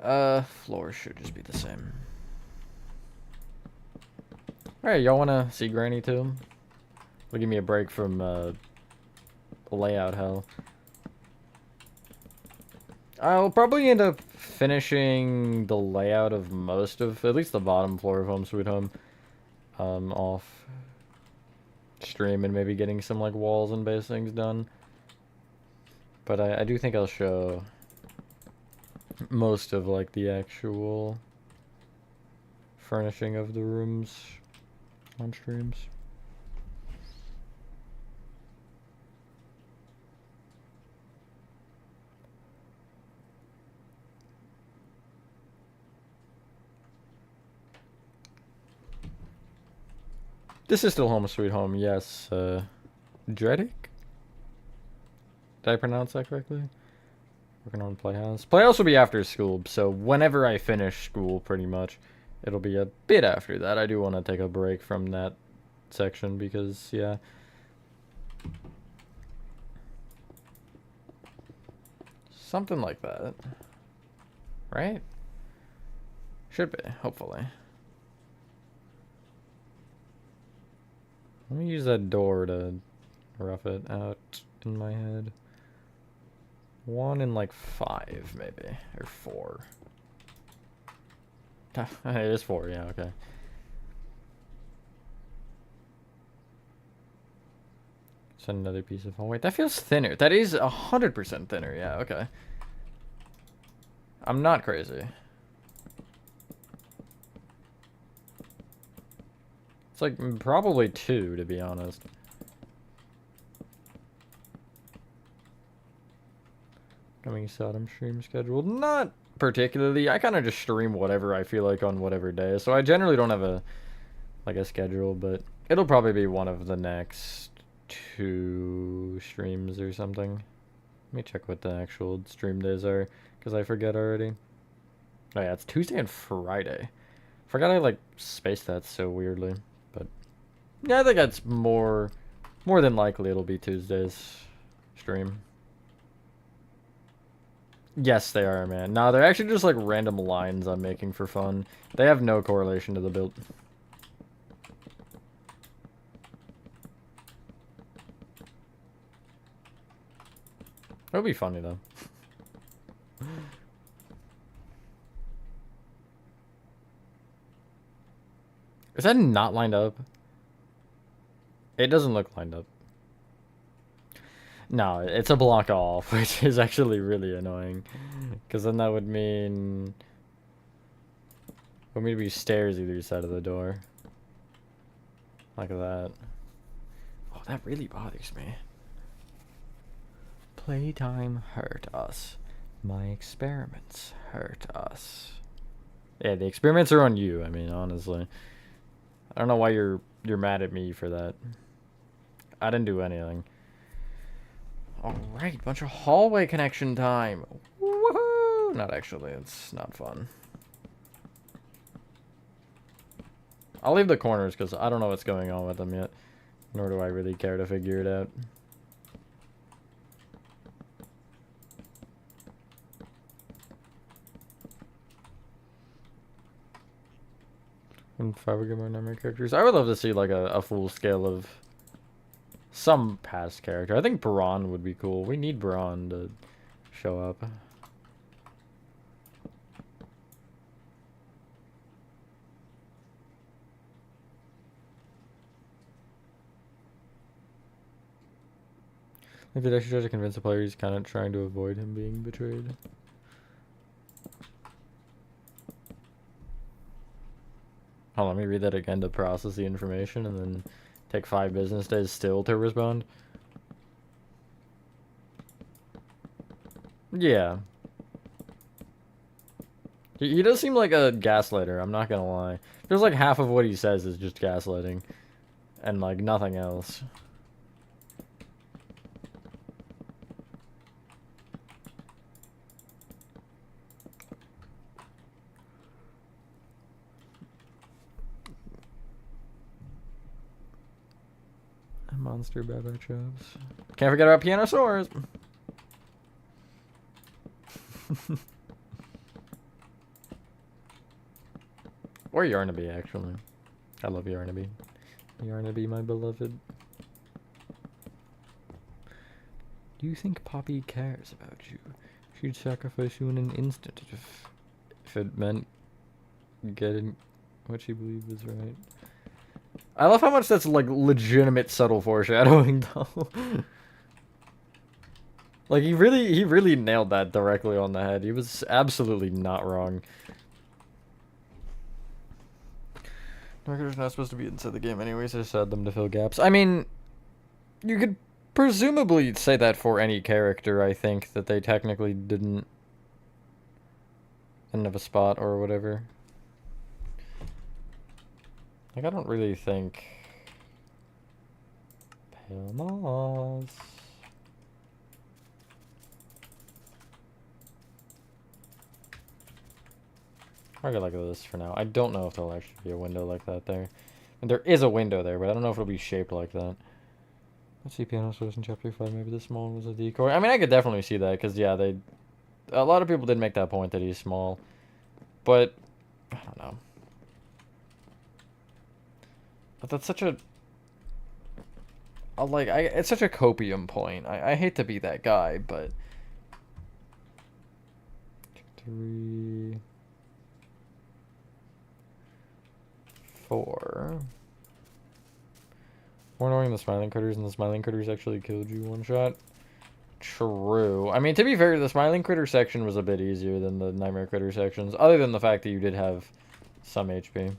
Floor should just be the same. Alright, y'all wanna see Granny too? Will give me a break from, layout hell. I'll probably end up finishing the layout of most of, at least the bottom floor of Home Sweet Home. Off stream and maybe getting some like walls and base things done. But I do think I'll show most of like the actual furnishing of the rooms on streams. This is still Home Sweet Home, yes. Dredic? Did I pronounce that correctly? Working on Playhouse. Playhouse will be after school, so whenever I finish school, pretty much, it'll be a bit after that. I do want to take a break from that section because, yeah. Something like that. Right? Should be, hopefully. Let me use that door to rough it out in my head. 1 in like 5, maybe. Or 4. It is 4, yeah, okay. Send another piece of hallway. That feels thinner. That is 100% thinner, yeah, okay. I'm not crazy. It's like probably 2, to be honest. Coming Sodom stream scheduled? Not particularly. I kind of just stream whatever I feel like on whatever day. So I generally don't have a schedule, but it'll probably be one of the next 2 streams or something. Let me check what the actual stream days are, because I forget already. Oh yeah, it's Tuesday and Friday. Forgot I like spaced that so weirdly. But yeah, I think that's more than likely it'll be Tuesday's stream. Yes, they are, man. Nah, they're actually just like random lines I'm making for fun. They have no correlation to the build. It would be funny though. Is that not lined up? It doesn't look lined up. No, it's a block off, which is actually really annoying. Because then that would mean... to be stairs either side of the door. Like that. Oh, that really bothers me. Playtime hurt us. My experiments hurt us. Yeah, the experiments are on you, I mean, honestly. I don't know why you're mad at me for that. I didn't do anything. Alright, bunch of hallway connection time. Woohoo! Not actually, it's not fun. I'll leave the corners because I don't know what's going on with them yet. Nor do I really care to figure it out. And 5 would get more number of characters. I would love to see like a full scale of some past character. I think Braun would be cool. We need Braun to show up. Like, did actually try to convince the player he's kind of trying to avoid him being betrayed. Hold on, let me read that again to process the information and then take 5 business days still to respond. Yeah. He does seem like a gaslighter, I'm not gonna lie. Feels like half of what he says is just gaslighting. And, like, nothing else. Monster backpack shops. Can't forget about Pianosaurs! Or Yarnaby, actually. I love Yarnaby. Yarnaby, my beloved. Do you think Poppy cares about you? She'd sacrifice you in an instant if it meant getting what she believed was right. I love how much that's, like, legitimate subtle foreshadowing, though. Like, he really nailed that directly on the head. He was absolutely not wrong. Marketer's not supposed to be inside the game anyways. I just add them to fill gaps. I mean, you could presumably say that for any character, I think, that they technically didn't have a spot or whatever. Like, I don't really think... Pale moss. I'll go like this for now. I don't know if there'll actually be a window like that there. And there is a window there, but I don't know if it'll be shaped like that. Let's see, piano source in chapter 5. Maybe the small was a decoy. I mean, I could definitely see that, because, yeah, a lot of people did make that point that he's small. But, I don't know. But that's such it's such a copium point. I hate to be that guy, but... 3... 4... More knowing the smiling critters, and the smiling critters actually killed you one shot. True. I mean, to be fair, the smiling critter section was a bit easier than the nightmare critter sections, other than the fact that you did have some HP.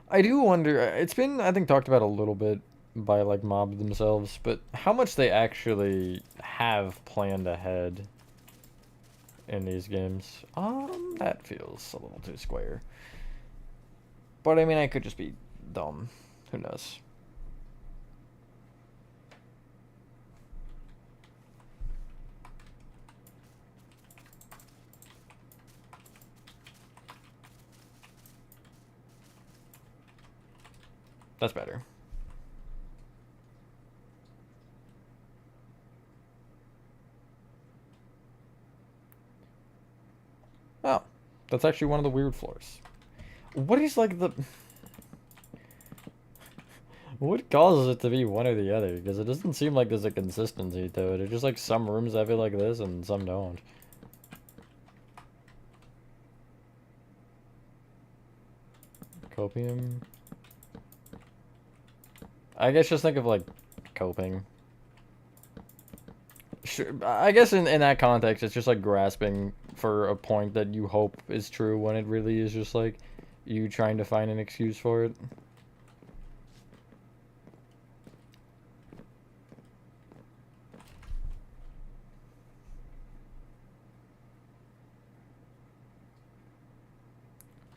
I do wonder, it's been, I think, talked about a little bit by, like, mob themselves, but how much they actually have planned ahead in these games. That feels a little too square. But, I mean, I could just be dumb. Who knows? That's better. Oh, that's actually one of the weird floors. What is, like, the... What causes it to be one or the other? Because it doesn't seem like there's a consistency to it. It's just, like, some rooms have it like this and some don't. Copium. I guess just think of, like, coping. Sure, I guess in that context, it's just, like, grasping for a point that you hope is true when it really is just, like, you trying to find an excuse for it.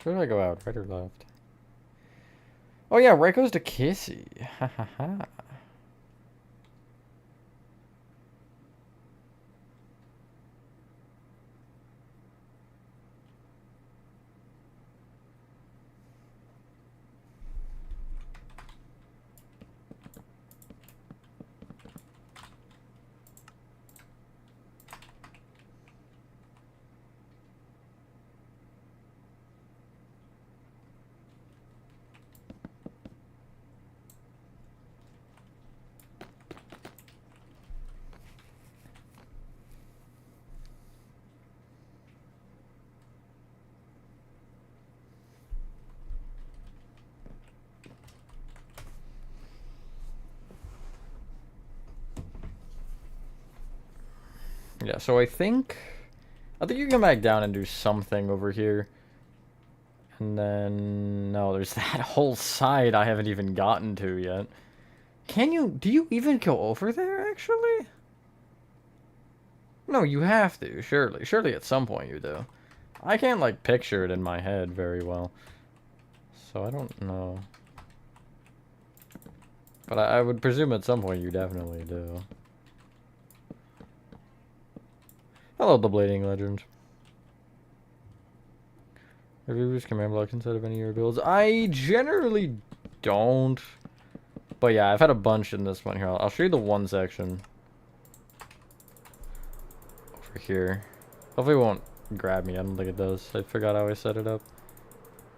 Where do I go out? Right or left? Oh yeah, right goes to Kissy. Ha ha ha. Yeah, so I think you can come back down and do something over here. And then, no, there's that whole side I haven't even gotten to yet. Do you even go over there, actually? No, you have to, surely. Surely at some point you do. I can't, like, picture it in my head very well. So I don't know. But I would presume at some point you definitely do. Hello, the Blading Legend. Have you used command blocks inside of any of your builds? I generally don't. But yeah, I've had a bunch in this one here. I'll show you the one section. Over here. Hopefully it won't grab me. I don't think it does. I forgot how I set it up.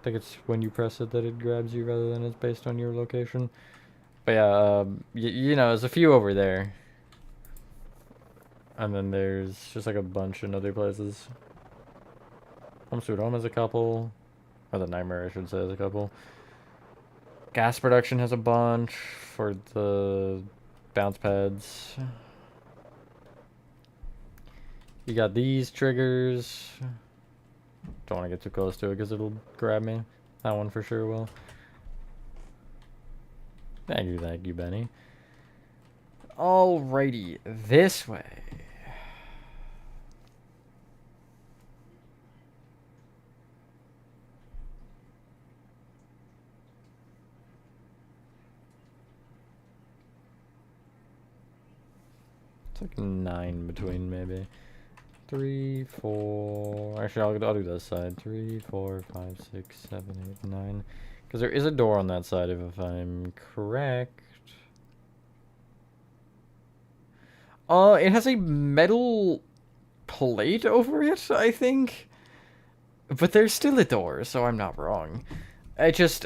I think it's when you press it that it grabs you rather than it's based on your location. But yeah, you know, there's a few over there. And then there's just like a bunch in other places. Sweet Home has a couple. Or the Nightmare, I should say, has a couple. Gas production has a bunch for the bounce pads. You got these triggers. Don't want to get too close to it because it'll grab me. That one for sure will. Thank you, Benny. Alrighty, this way. It's like 9 between, maybe. 3, 4... Actually, I'll do this side. 3, 4, 5, 6, 7, 8, 9. Because there is a door on that side, if I'm correct. It has a metal plate over it, I think. But there's still a door, so I'm not wrong. I just...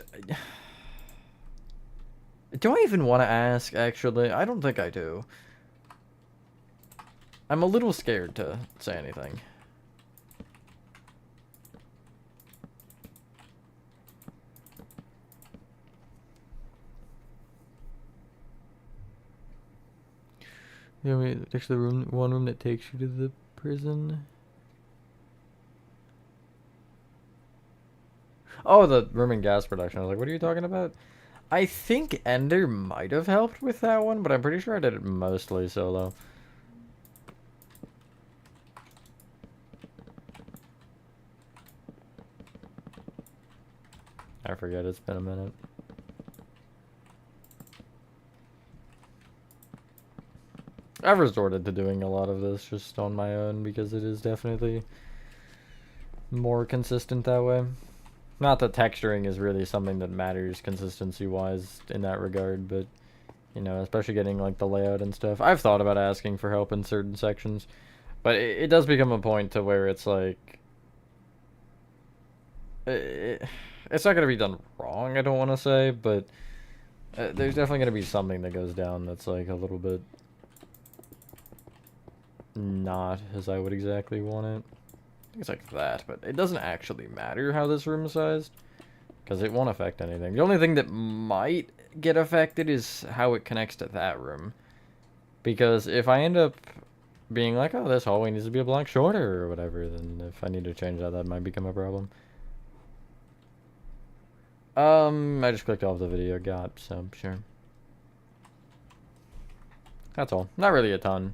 Do I even want to ask, actually? I don't think I do. I'm a little scared to say anything. Yeah, wait, next to the room, one room that takes you to the prison. Oh, the room and gas production. I was like, what are you talking about? I think Ender might have helped with that one, but I'm pretty sure I did it mostly solo. I forget, it's been a minute. I've resorted to doing a lot of this just on my own because it is definitely more consistent that way. Not that texturing is really something that matters consistency-wise in that regard, but, you know, especially getting, like, the layout and stuff. I've thought about asking for help in certain sections, but it does become a point to where it's, like... It's not going to be done wrong, I don't want to say, but there's definitely going to be something that goes down that's, like, a little bit not as I would exactly want it. It's like that, but it doesn't actually matter how this room is sized, because it won't affect anything. The only thing that might get affected is how it connects to that room, because if I end up being like, oh, this hallway needs to be a block shorter or whatever, then if I need to change that, that might become a problem. I just clicked off the video got, so sure. That's all. Not really a ton.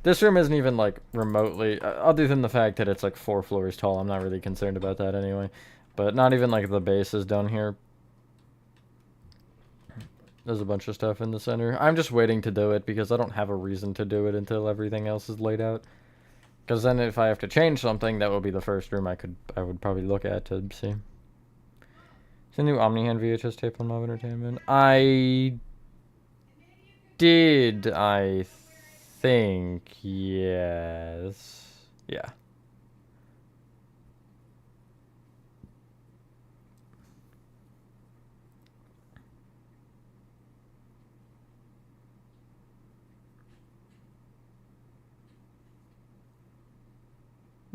This room isn't even, like, remotely... other than the fact that it's, like, 4 floors tall. I'm not really concerned about that anyway. But not even, like, the base is done here. There's a bunch of stuff in the center. I'm just waiting to do it because I don't have a reason to do it until everything else is laid out. Because then if I have to change something, that will be the first room I would probably look at to see. Is the new Omnihand VHS tape on Mob Entertainment? I did, I think, yes. Yeah.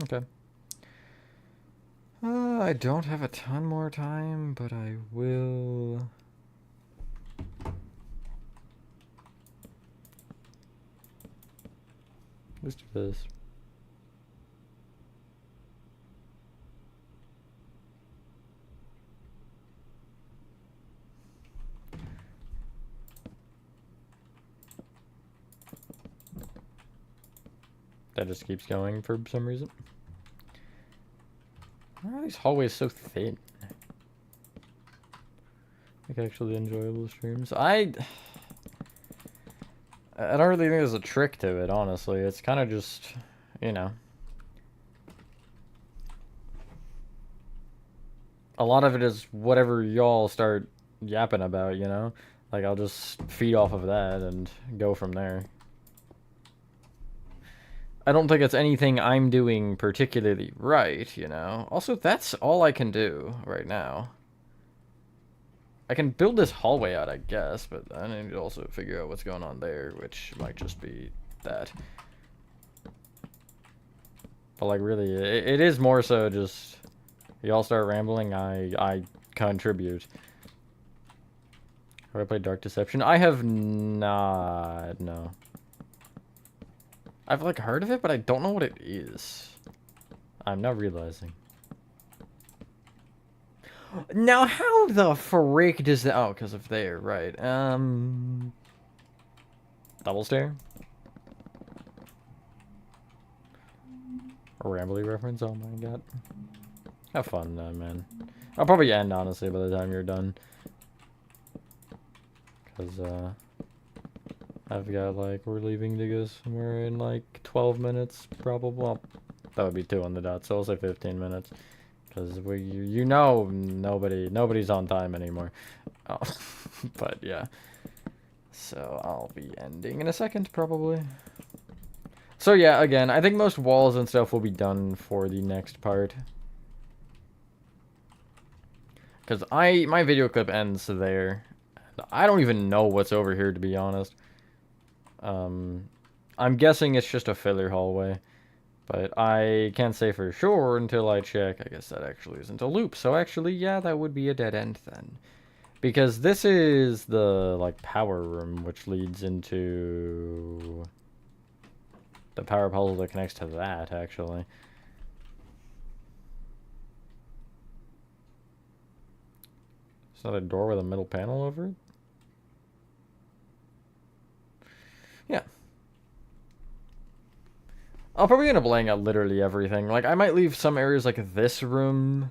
Okay. I don't have a ton more time, but I will... Let's do this. That just keeps going for some reason. Why are these hallways so thin? Like actually enjoyable streams. I don't really think there's a trick to it, honestly. It's kind of just, you know. A lot of it is whatever y'all start yapping about, you know? Like, I'll just feed off of that and go from there. I don't think it's anything I'm doing particularly right, you know? Also, that's all I can do right now. I can build this hallway out, I guess, but I need to also figure out what's going on there, which might just be that. But, like, really, it is more so just... Y'all start rambling, I contribute. Have I played Dark Deception? I have not, no. I've, like, heard of it, but I don't know what it is. I'm now realizing. Now, how the frick does that... Oh, because of there, right. Double stare? A rambly reference? Oh my god. Have fun, man. I'll probably end, honestly, by the time you're done. Because, I've got, like, we're leaving to go somewhere in, like, 12 minutes, probably. Well, that would be 2 on the dot, so I'll say 15 minutes. Because, you know, nobody's on time anymore. Oh, but, yeah. So, I'll be ending in a second, probably. So, yeah, again, I think most walls and stuff will be done for the next part. Because my video clip ends there. I don't even know what's over here, to be honest. I'm guessing it's just a filler hallway. But I can't say for sure until I check. I guess that actually isn't a loop. So actually, yeah, that would be a dead end then. Because this is the, like, power room, which leads into the power puzzle that connects to that, actually. Is that a door with a middle panel over it? Yeah. I'll probably end up laying out literally everything. Like, I might leave some areas like this room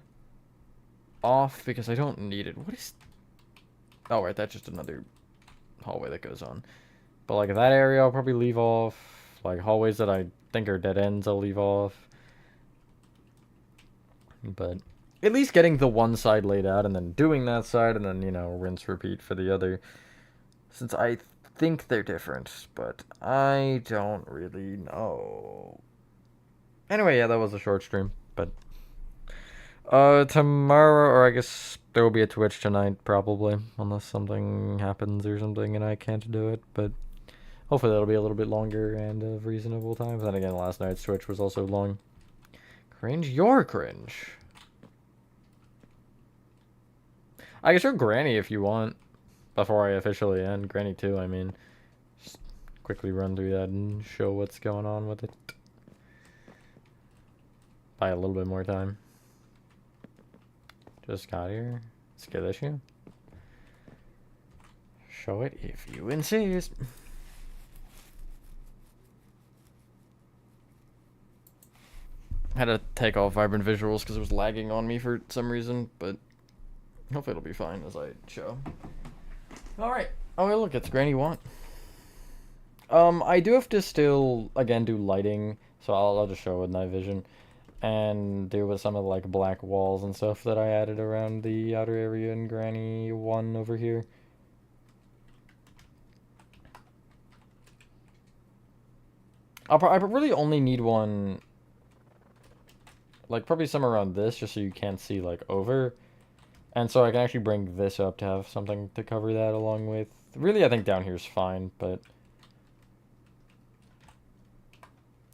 off because I don't need it. What is... Oh, right, that's just another hallway that goes on. But, like, that area I'll probably leave off. Like, hallways that I think are dead ends I'll leave off. But at least getting the one side laid out and then doing that side and then, you know, rinse, repeat for the other. Since I think they're different, but I don't really know. Anyway, yeah, that was a short stream, but tomorrow, or I guess there will be a Twitch tonight, probably, unless something happens or something and I can't do it, but hopefully that'll be a little bit longer and of reasonable time. But then again, last night's Twitch was also long. Cringe? You're cringe. I can show Granny if you want. Before I officially end. Granny 2, I mean. Just quickly run through that and show what's going on with it. Buy a little bit more time. Just got here. Skill issue. Show it if you insist. Had to take off vibrant visuals because it was lagging on me for some reason, but hopefully it'll be fine as I show. Alright. Oh, hey, look, it's Granny 1. I do have to still, again, do lighting, so I'll just show with night vision. And do with some of the, like, black walls and stuff that I added around the outer area in Granny 1 over here. I really only need one, like, probably somewhere around this, just so you can't see, like, over. And so I can actually bring this up to have something to cover that along with. Really, I think down here is fine, but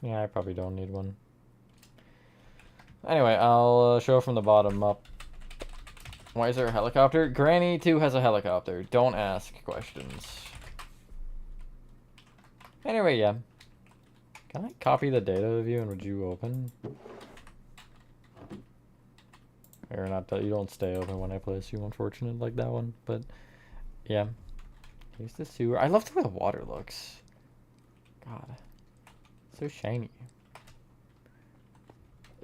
yeah, I probably don't need one. Anyway, I'll show from the bottom up. Why is there a helicopter? Granny 2 has a helicopter. Don't ask questions. Anyway, yeah. Can I copy the data of you and would you open? Or not that you don't stay open when I place you, unfortunate like that one, but yeah. Here's the sewer. I love the way the water looks. God. So shiny.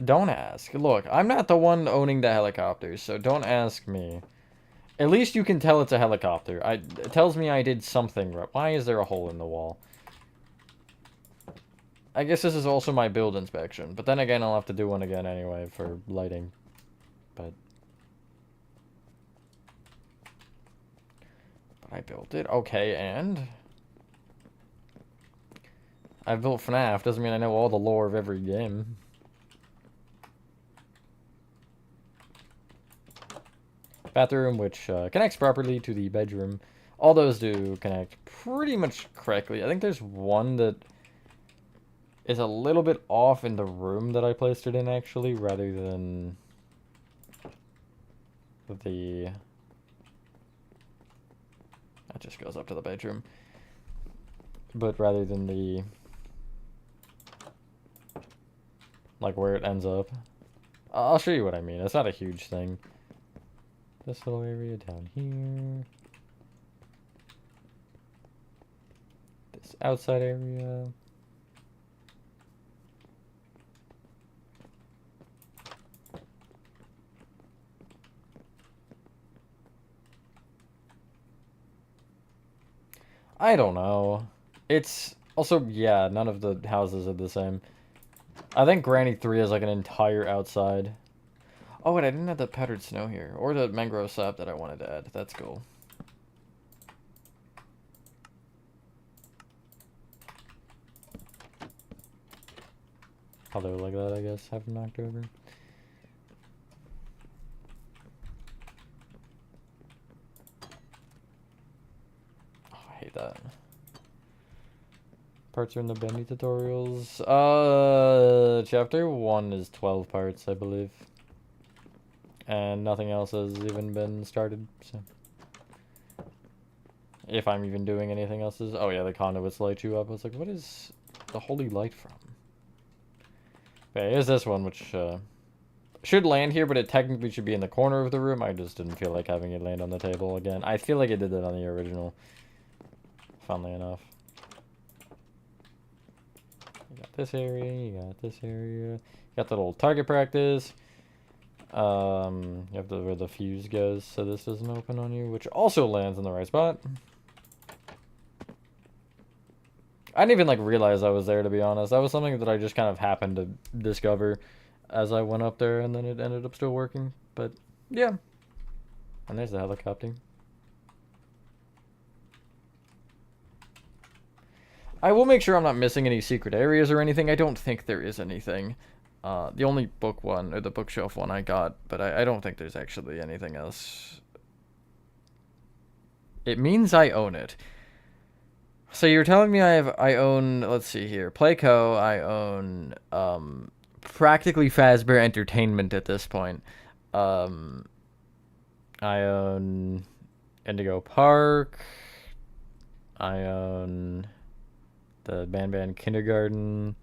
Don't ask. Look, I'm not the one owning the helicopters, so don't ask me. At least you can tell it's a helicopter. It tells me I did something right. Why is there a hole in the wall? I guess this is also my build inspection, but then again, I'll have to do one again anyway for lighting. But I built it. Okay, and I built FNAF. Doesn't mean I know all the lore of every game. Bathroom, which connects properly to the bedroom. All those do connect pretty much correctly. I think there's one that is a little bit off in the room that I placed it in, actually, rather than the... That just goes up to the bedroom. But rather than the... like, where it ends up. I'll show you what I mean. It's not a huge thing. This little area down here. This outside area. I don't know. It's also, yeah, none of the houses are the same. I think Granny 3 is like an entire outside. Oh, wait, I didn't have the powdered snow here. Or the mangrove sap that I wanted to add. That's cool. How they were like that, I guess, half in October. Oh, I hate that. Parts are in the Bendy tutorials. Chapter 1 is 12 parts, I believe. And nothing else has even been started, so... If I'm even doing anything else is... Oh yeah, the conduits light you up. I was like, what is the holy light from? Okay, here's this one, which should land here, but it technically should be in the corner of the room. I just didn't feel like having it land on the table again. I feel like it did that on the original, funnily enough. You got this area, you got this area. You got the little target practice. You have where the fuse goes, so this doesn't open on you, which also lands in the right spot. I didn't even, like, realize I was there, to be honest. That was something that I just kind of happened to discover as I went up there, and then it ended up still working. But, yeah. And there's the helicopter. I will make sure I'm not missing any secret areas or anything. I don't think there is anything. The only book one, or the bookshelf one I got, but I don't think there's actually anything else. It means I own it. So you're telling me I own, let's see here, Playco, I own, practically Fazbear Entertainment at this point. I own Indigo Park. I own the Ban Kindergarten.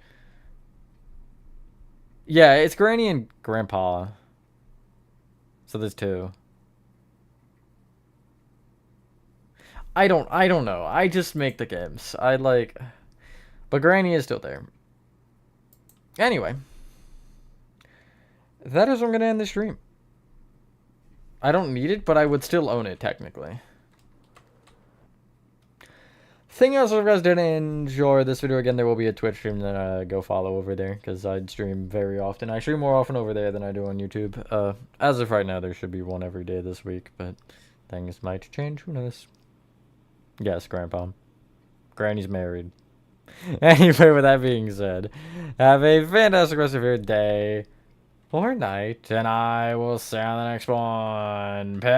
Yeah, it's Granny and Grandpa. So there's two. I don't know. I just make the games. But Granny is still there. Anyway. That is where I'm going to end the stream. I don't need it, but I would still own it, technically. Thing else, if you guys did enjoy this video, again, there will be a Twitch stream that go follow over there, because I stream very often. I stream more often over there than I do on YouTube. As of right now, there should be one every day this week, but things might change. Who knows? Yes, Grandpa. Granny's married. Anyway, with that being said, have a fantastic rest of your day or night, and I will see you on the next one. Bye.